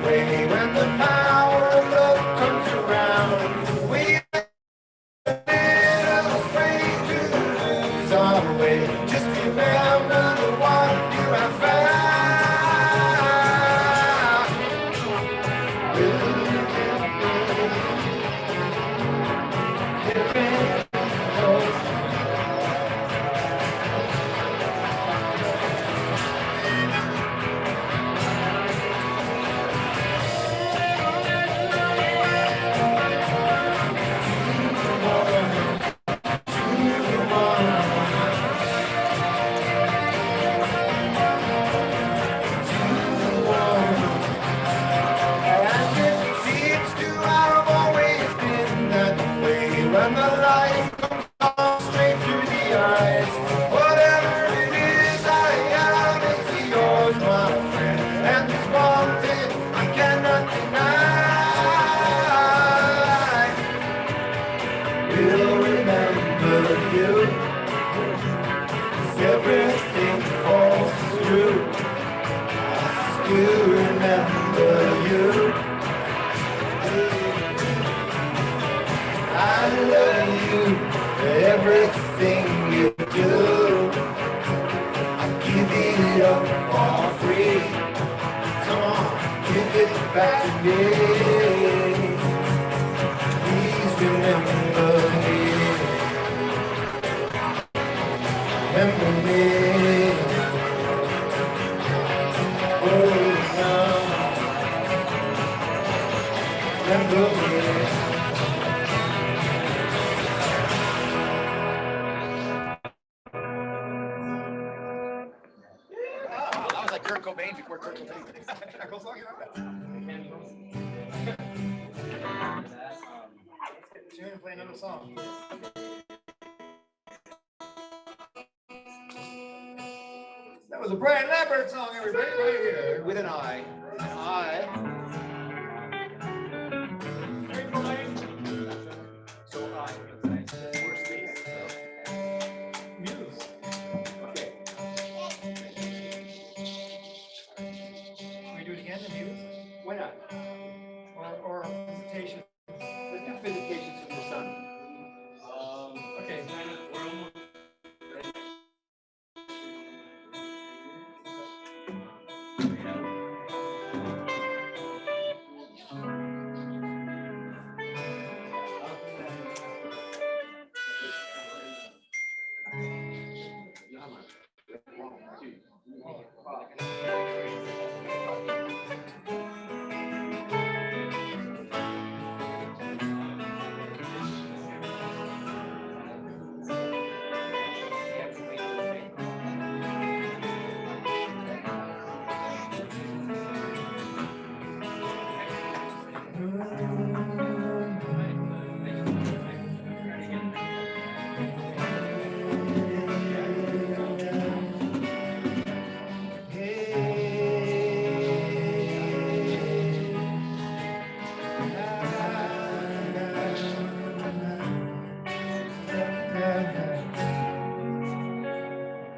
way when the power of love comes around. We are little afraid to lose our way. Just remember the one you have found. When the light comes on straight through the eyes, whatever it is I am, it's yours, my friend. And there's one thing I cannot deny. We'll remember you. Everything falls through. I still remember you. I love you for everything you do. I give it up for free. Come on, give it back to me. Please remember me. Remember me. Oh, no. Remember me. Kurt Cobain before Kurt Cobain. Play another song. That was a Brian Lambert song, everybody, right here, with an I. An I. So I. Muse. Okay. Can we do it again, the Muse? Why not? Or Visitation. Let's do Visitations from the Sun. Okay.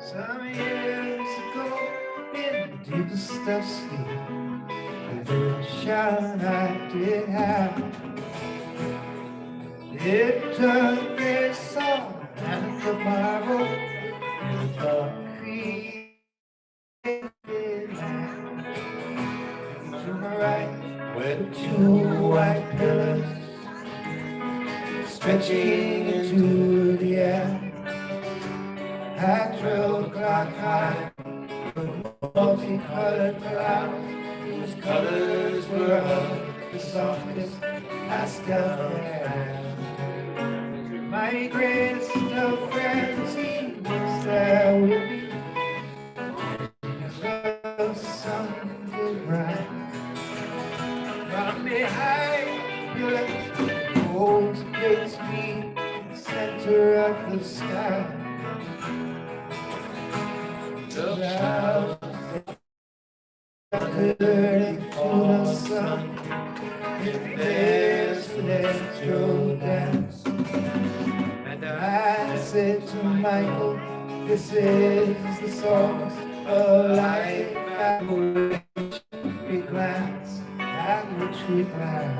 Some years ago, in the deepest of sleep, a vision I did have. It turned this song and the marvel in the created land. To my right were the two white pillars stretching into the air. At 12 o'clock high, with multicolored clouds, whose colors were of the softest pastel hair. My greatest of friends, he was there with me. The sun would rise from behind the pillars, holds against me, the center of the sky. The clouds turning for the sun, in their celestial dance. And I said to Michael, this is the source of life. I would be glance. that which we plant.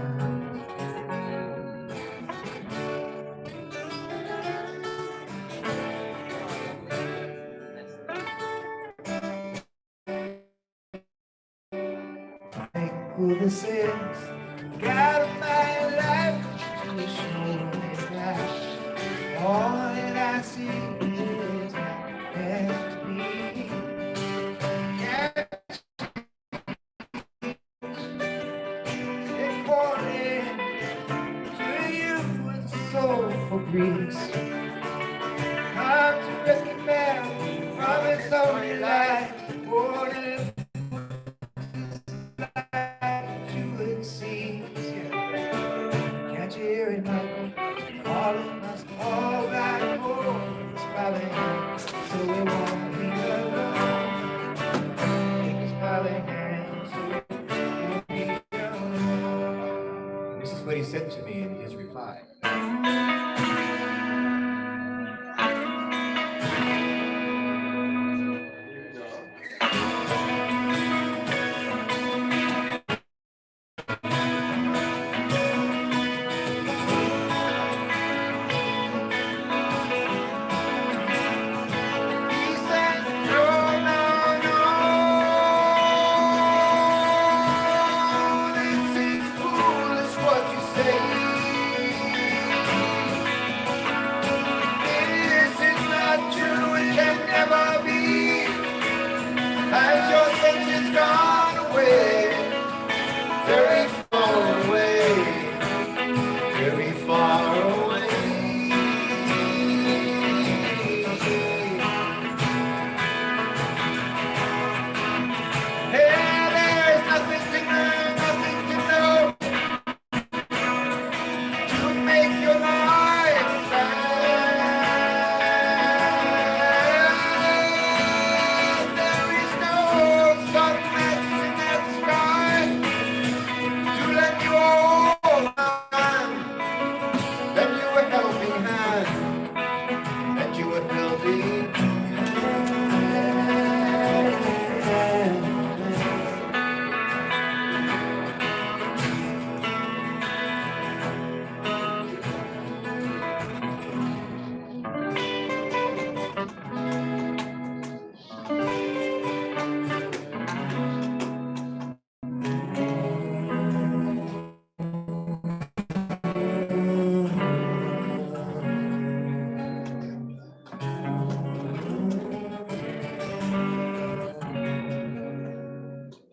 Who this is, God of my life, to show me that all that I see is not meant to be. It poured in to you with a soul for breeze. Come to rescue man from its only light. Poured in to it seems. Can't you hear it, Michael? Calling us all back home. Smiling, so we won't be alone. Take a smiling hand, so we won't be alone. This is what he said to me in his reply. He says, no, no, no. This is foolish what you say. This is not true, it can never be. As your senses gone away, very far away, very far away. Hey, there's nothing to learn, nothing to know, to make your life stand. There is no sunlight in that sky to let you hold on, that you were held behind, that you were held behind.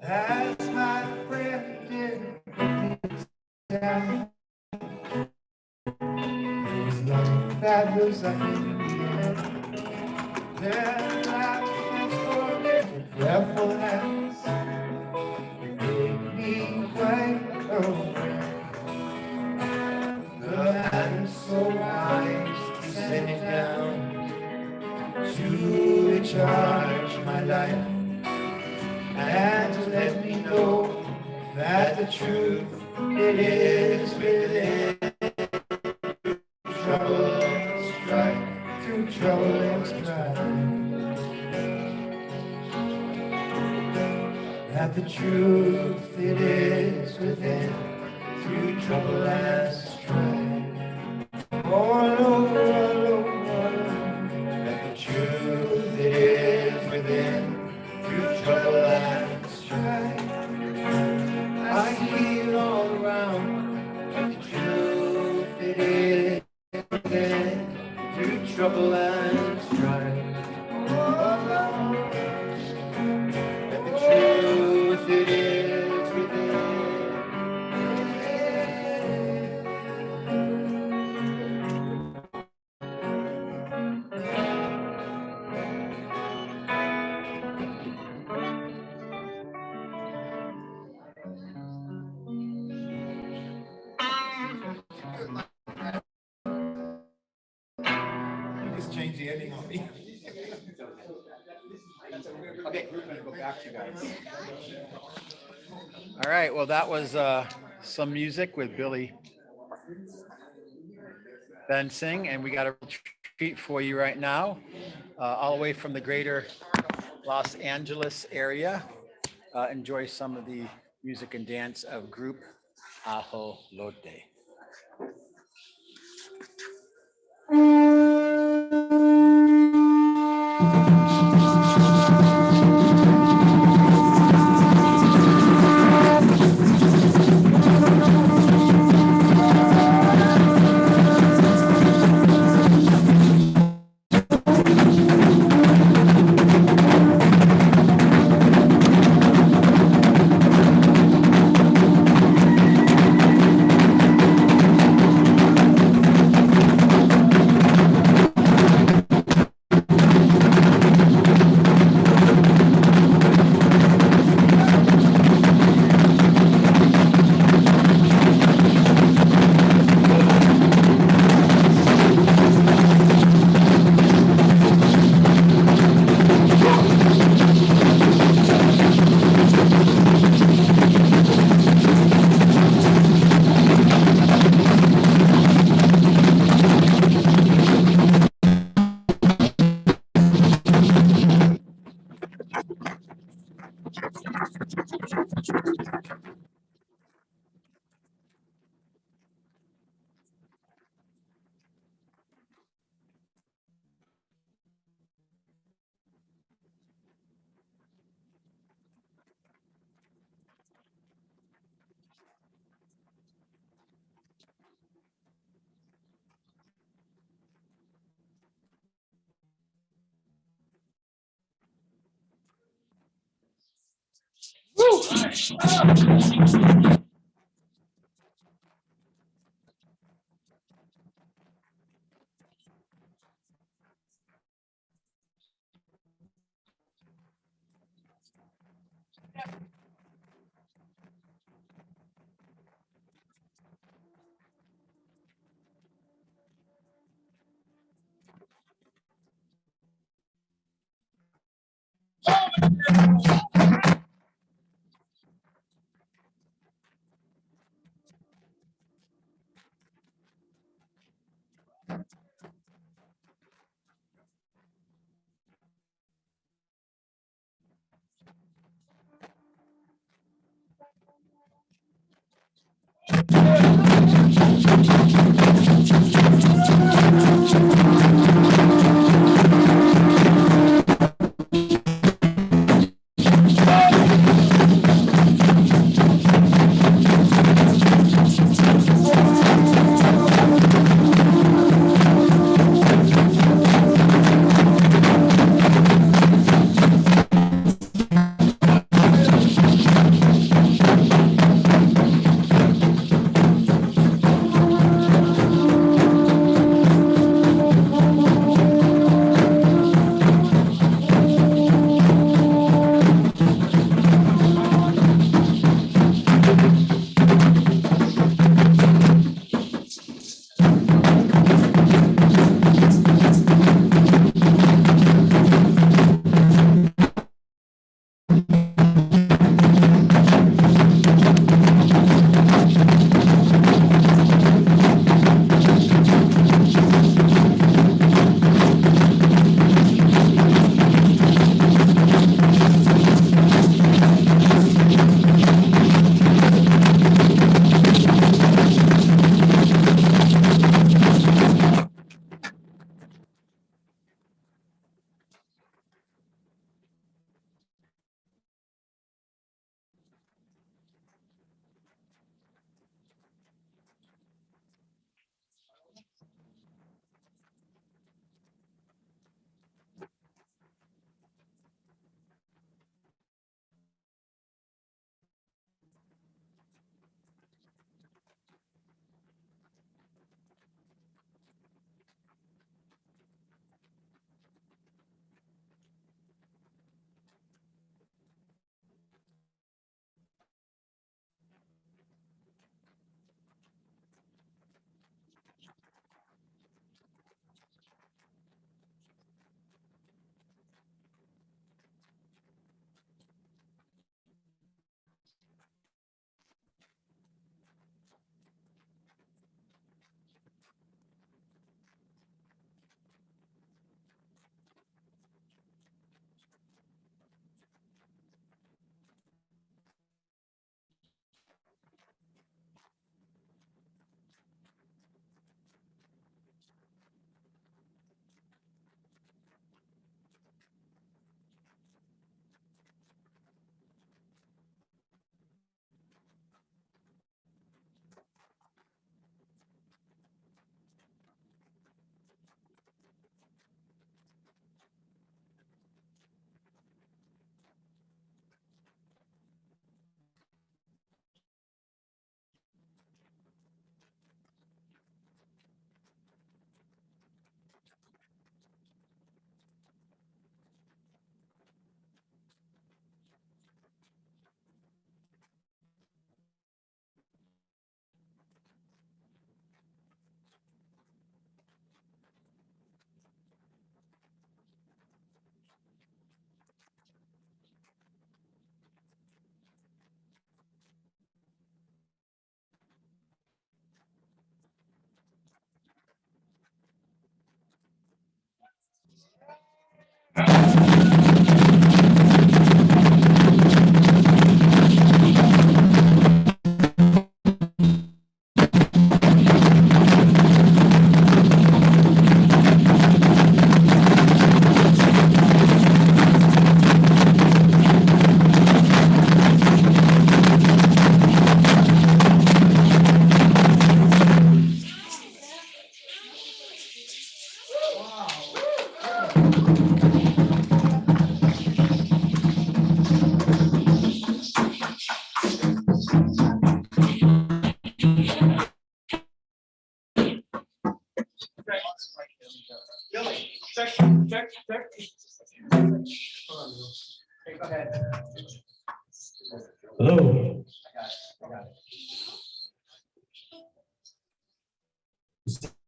As my friend did down, it was love that was up in the air. Then I transported careful hands, you made me quite aware. But I'm so wise to set it down, to recharge my life, and to let me know that the truth, it is within. Trouble and strife, through trouble and strife, that the truth, it is within. Through trouble and strife, all over, all over, all over, that the truth, it is within. Through trouble and strife, I see it all around. But the truth, it is within. Through trouble and strife, oh, that the truth, it is within. You just changed the ending on me. Okay, we're gonna go back to you guys. All right, well, that was some music with Billy Bensing, and we got a treat for you right now, all the way from the greater Los Angeles area. Enjoy some of the music and dance of group Aho Lote.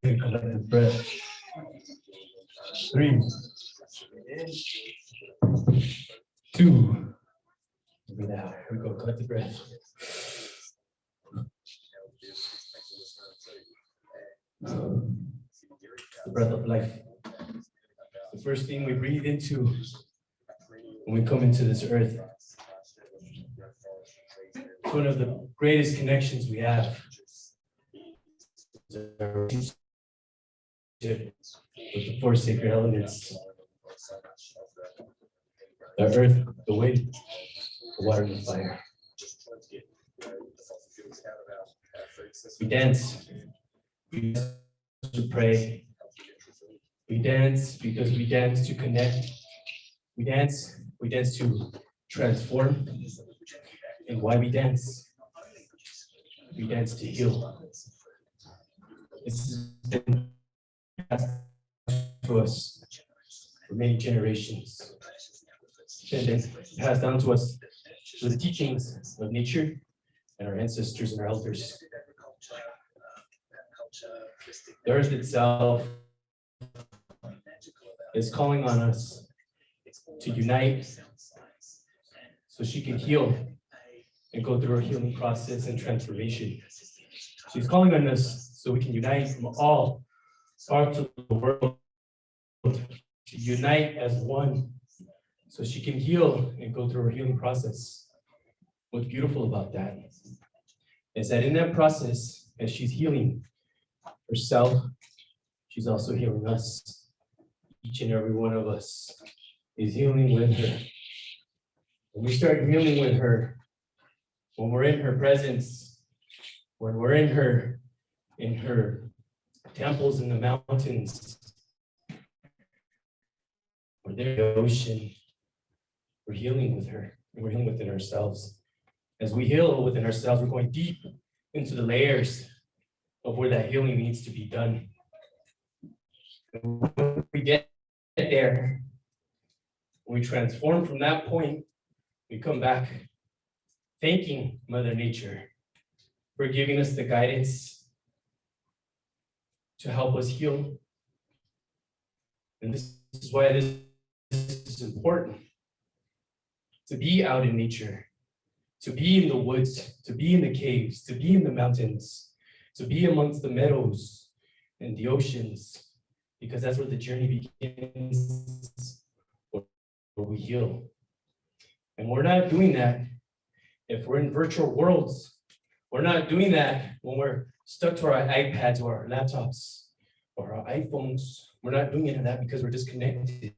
collective breath. 3, 2, breathe out. Here we go, collective breath. The breath of life. The first thing we breathe into when we come into this earth. It's one of the greatest connections we have. With the 4 sacred elements. The earth, the wind, the water, and the fire. We dance. We dance to pray. We dance because we dance to connect. We dance to transform. And why we dance? We dance to heal. This has been passed to us for many generations. And then passed down to us through the teachings of nature and our ancestors and our elders. The earth itself is calling on us to unite so she can heal and go through her healing process and transformation. She's calling on us so we can unite from all parts of the world to unite as one so she can heal and go through her healing process. What's beautiful about that is that in that process, as she's healing herself, she's also healing us. Each and every one of us is healing with her. When we start healing with her, when we're in her presence, when we're in her temples in the mountains, or there in the ocean, we're healing with her, and we're healing within ourselves. As we heal within ourselves, we're going deep into the layers of where that healing needs to be done. When we get there, when we transform from that point, we come back thanking Mother Nature for giving us the guidance to help us heal. And this is why this is important, to be out in nature, to be in the woods, to be in the caves, to be in the mountains, to be amongst the meadows and the oceans, because that's where the journey begins, where we heal. And we're not doing that if we're in virtual worlds. We're not doing that when we're stuck to our iPads or our laptops or our iPhones. We're not doing any of that because we're disconnected.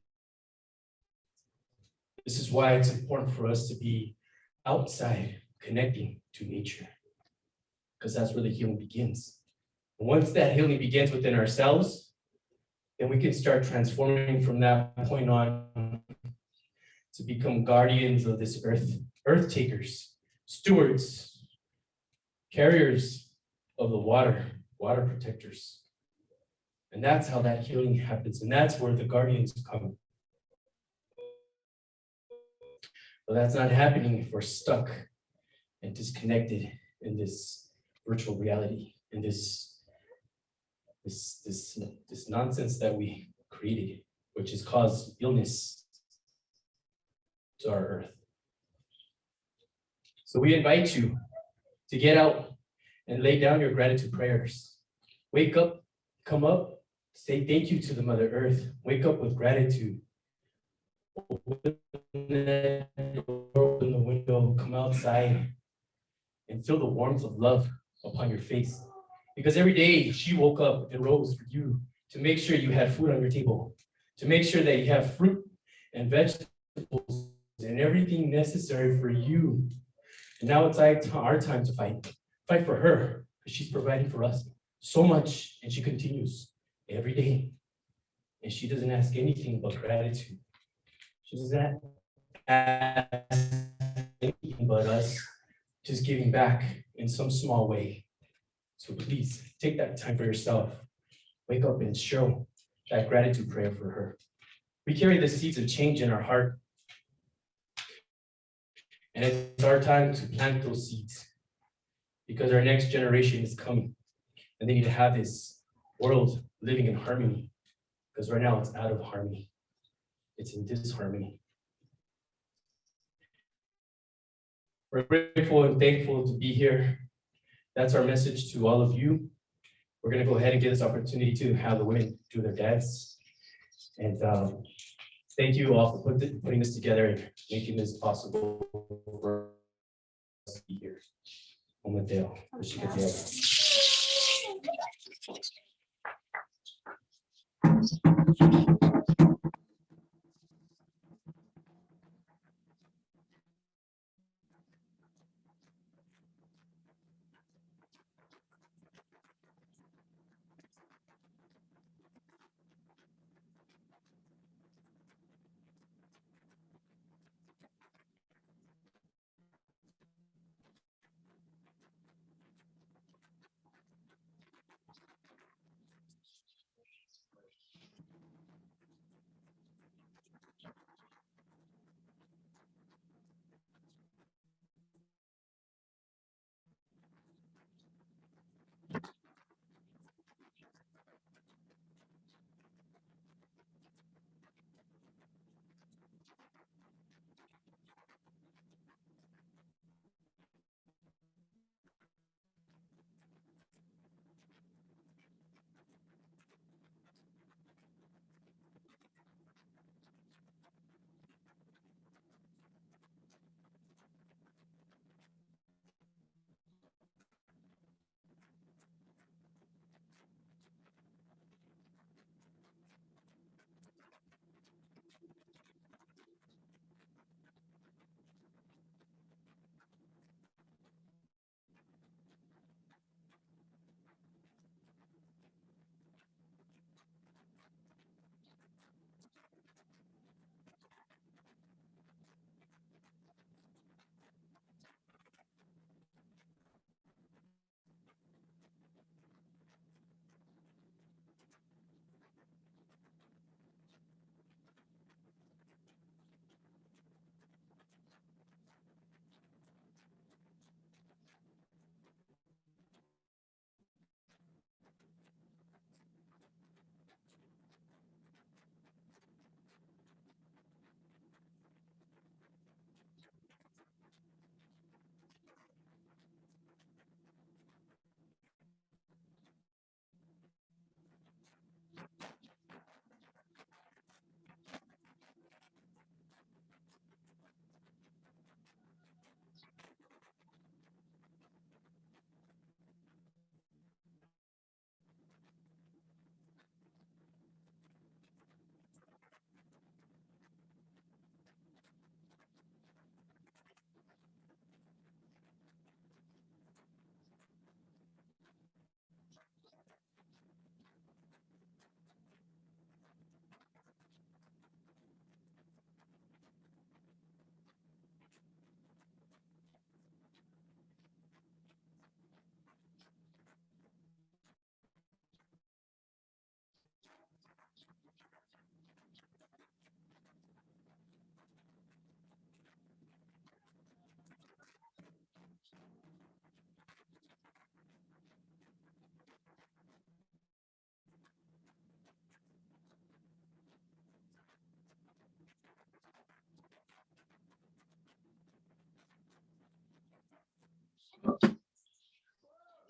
This is why it's important for us to be outside, connecting to nature, because that's where the healing begins. And once that healing begins within ourselves, then we can start transforming from that point on to become guardians of this earth takers, stewards, carriers of the water protectors. And that's how that healing happens. And that's where the guardians come. But that's not happening if we're stuck and disconnected in this virtual reality, in this nonsense that we created, which has caused illness to our earth. So we invite you to get out and lay down your gratitude prayers. Wake up, come up, say thank you to the Mother Earth. Wake up with gratitude. Open the window, come outside, and feel the warmth of love upon your face. Because every day she woke up and rose for you to make sure you had food on your table, to make sure that you have fruit and vegetables and everything necessary for you. And now it's our time to fight for her, because she's providing for us so much, and she continues every day. And she doesn't ask anything but gratitude. She doesn't ask anything but us just giving back in some small way. So please take that time for yourself. Wake up and show that gratitude prayer for her. We carry the seeds of change in our heart. And it's our time to plant those seeds, because our next generation is coming and they need to have this world living in harmony, because right now it's out of harmony. It's in disharmony. We're grateful and thankful to be here. That's our message to all of you. We're gonna go ahead and get this opportunity to have the women do their dance. And thank you all for putting this together and making this possible for us to be here. Mateo,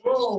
Whoa.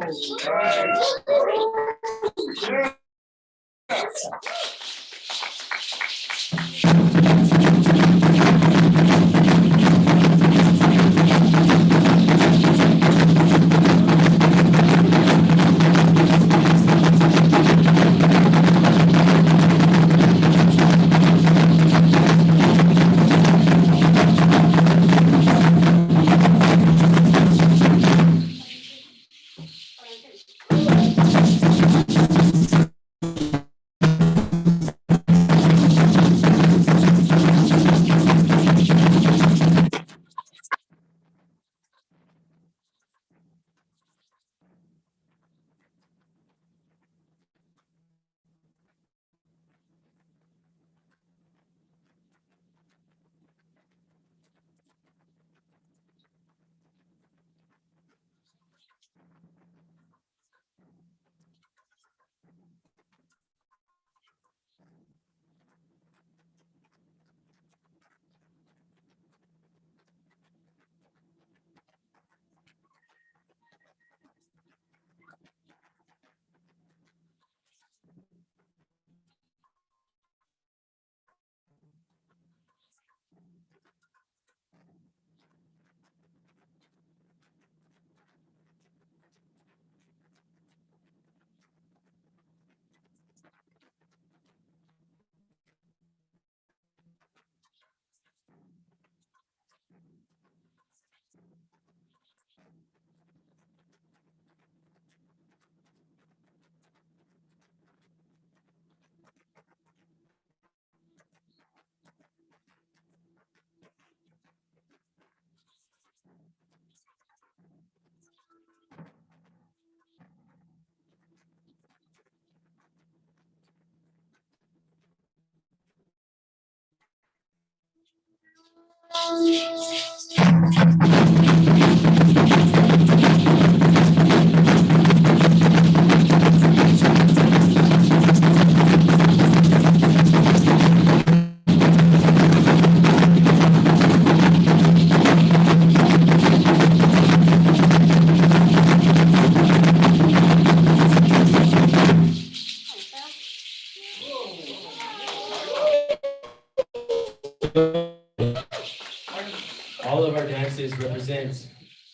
All of our dances represent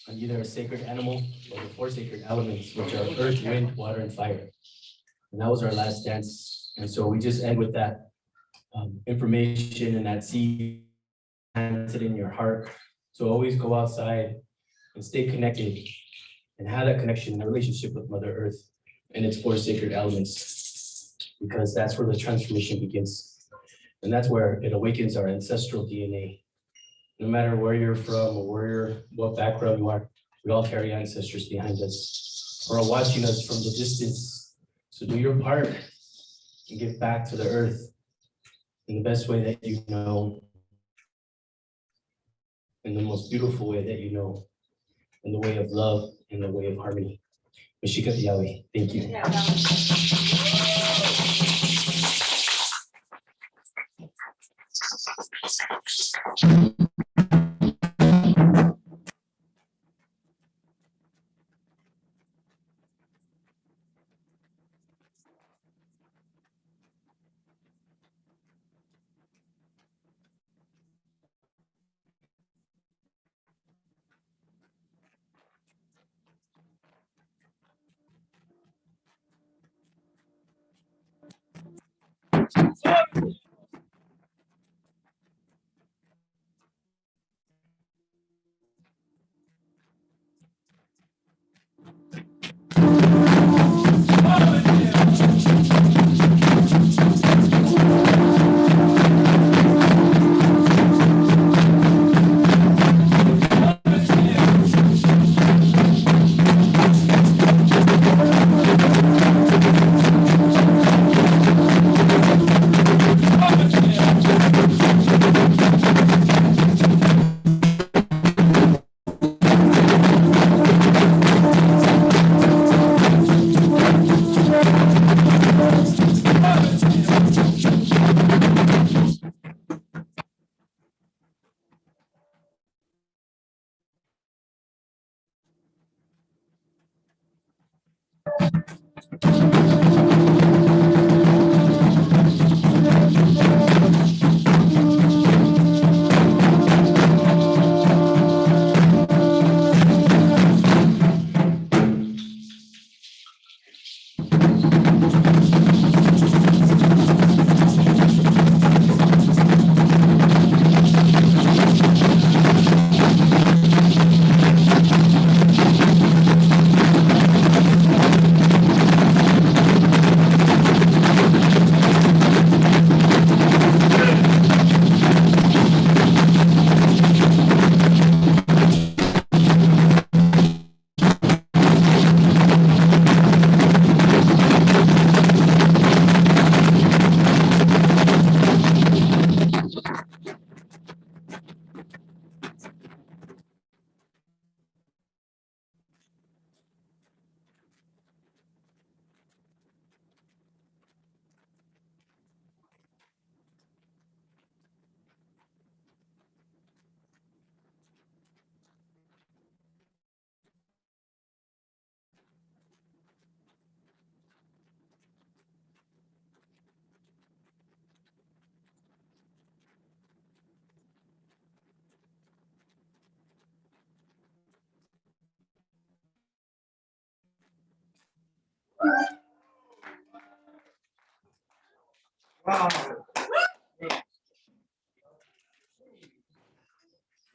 either a sacred animal or the four sacred elements, which are earth, wind, water, and fire. And that was our last dance. And so we just end with that information and that seed planted in your heart. So always go outside and stay connected and have that connection, that relationship with Mother Earth and its four sacred elements, because that's where the transformation begins. And that's where it awakens our ancestral DNA. No matter where you're from or what background you are, we all carry ancestors behind us or are watching us from the distance. So do your part and give back to the earth in the best way that you know, in the most beautiful way that you know, in the way of love, in the way of harmony. Mishika Yahweh, thank you.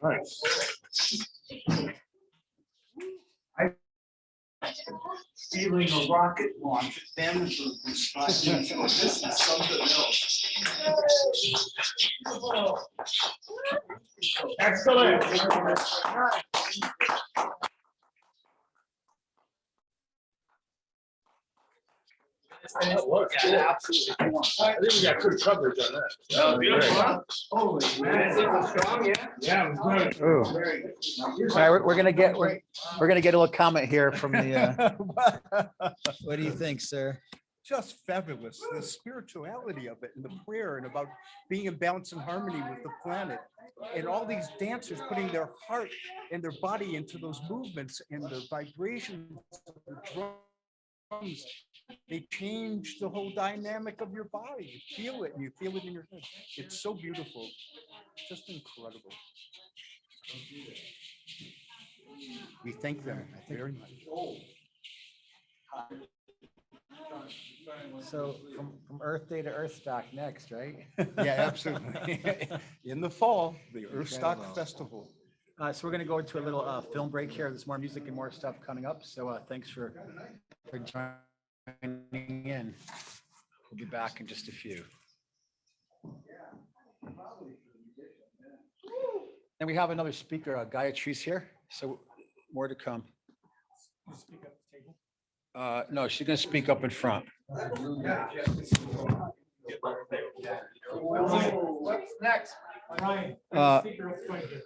Nice. Feeling a rocket launch at Vandenberg was 5 minutes ago. This is something else. Excellent. Yeah, absolutely. I think we got good coverage on that. That was beautiful. Holy man, it was strong, yeah? Yeah, it was good. Ooh. Very good. All right, we're gonna get a little comment here from the, what do you think, sir? Just fabulous. The spirituality of it and the prayer and about being in balance and harmony with the planet. And all these dancers putting their heart and their body into those movements and the vibrations of the drums. They change the whole dynamic of your body. You feel it and you feel it in your head. It's so beautiful. Just incredible. We thank them very much. So from Earthday to Earthstock next, right? Yeah, absolutely. In the fall, the Earthstock Incredible. Festival. So we're gonna go into a little film break here. There's more music and more stuff coming up. So thanks for joining in. We'll be back in just a few. And we have another speaker, Gayatri's here. So more to come. No, she's gonna speak up in front. What's next? Ryan. Uh, speaker up front here.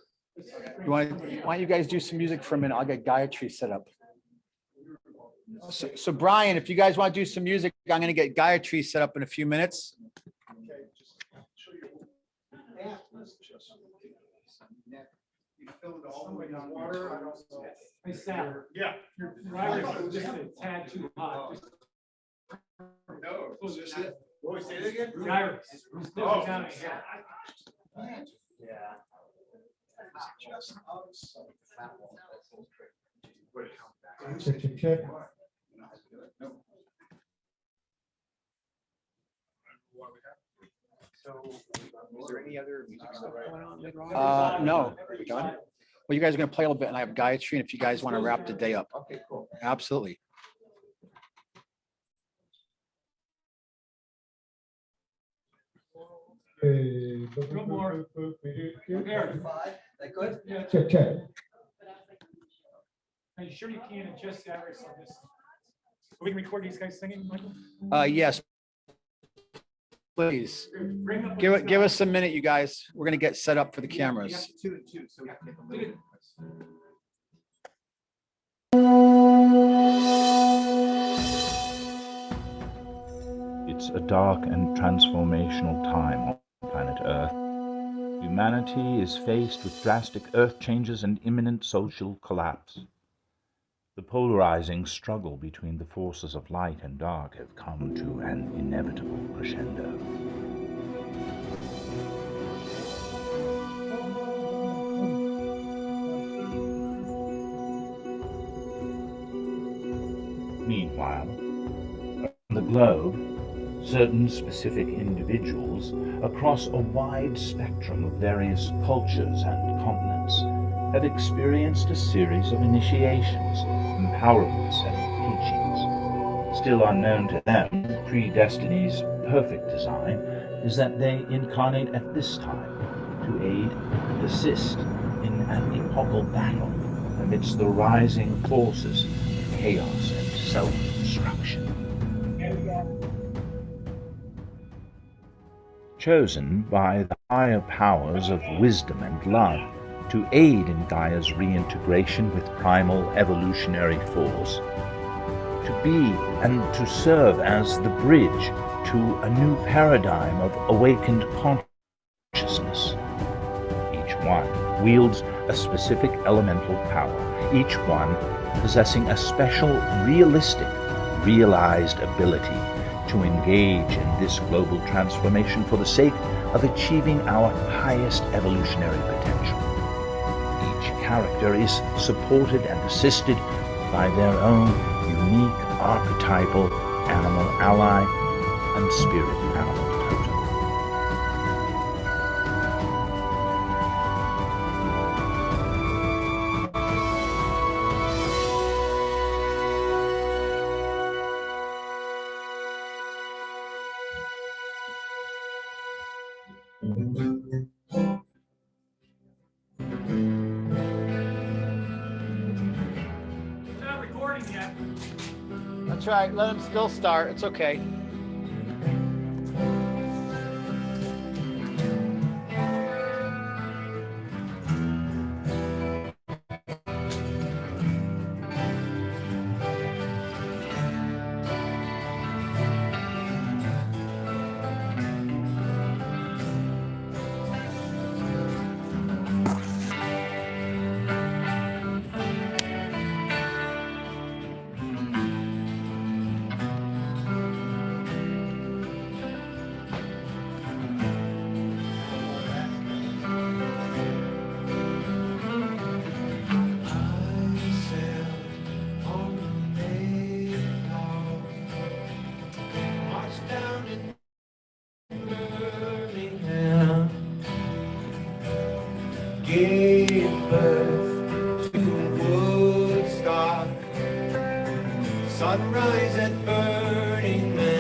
why don't you guys do some music for a minute? I'll get Gayatri set up. So Brian, if you guys want to do some music, I'm gonna get Gayatri set up in a few minutes. Hey, Sam. Yeah. Your driver was just a tad too hot. No, it's just it. What, say that again? Gyros. Oh. Yeah. Check, check, check. Is there any other music stuff going on later on? No. Well, you guys are gonna play a little bit and I have Gayatri, and if you guys want to wrap the day up. Okay, cool. Absolutely. Okay. No more. There. That good? Yeah, check, check. Are you sure you can't adjust the iris on this? We can record these guys singing, Michael? Yes. Please, Bring up give us a minute, you guys. We're gonna get set up for the cameras. Two and two, so we have to take a little. It's a dark and transformational time on planet Earth. Humanity is faced with drastic Earth changes and imminent social collapse. The polarizing struggle between the forces of light and dark have come to an inevitable crescendo. Meanwhile, on the globe, certain specific individuals across a wide spectrum of various cultures and continents have experienced a series of initiations, empowerments, and teachings. Still unknown to them, Predestiny's perfect design is that they incarnate at this time to aid and assist in an epochal battle amidst the rising forces of chaos and self-destruction. Chosen by the higher powers of wisdom and love to aid in Gaia's reintegration with primal evolutionary force, to be and to serve as the bridge to a new paradigm of awakened consciousness. Each one wields a specific elemental power, each one possessing a special, realistic, realized ability to engage in this global transformation for the sake of achieving our highest evolutionary potential. Each character is supported and assisted by their own unique archetypal animal ally and spirit animal totem. Not recording yet. That's right. Let him still start. It's okay. Gave birth to Woodstock, sunrise at Burning Man.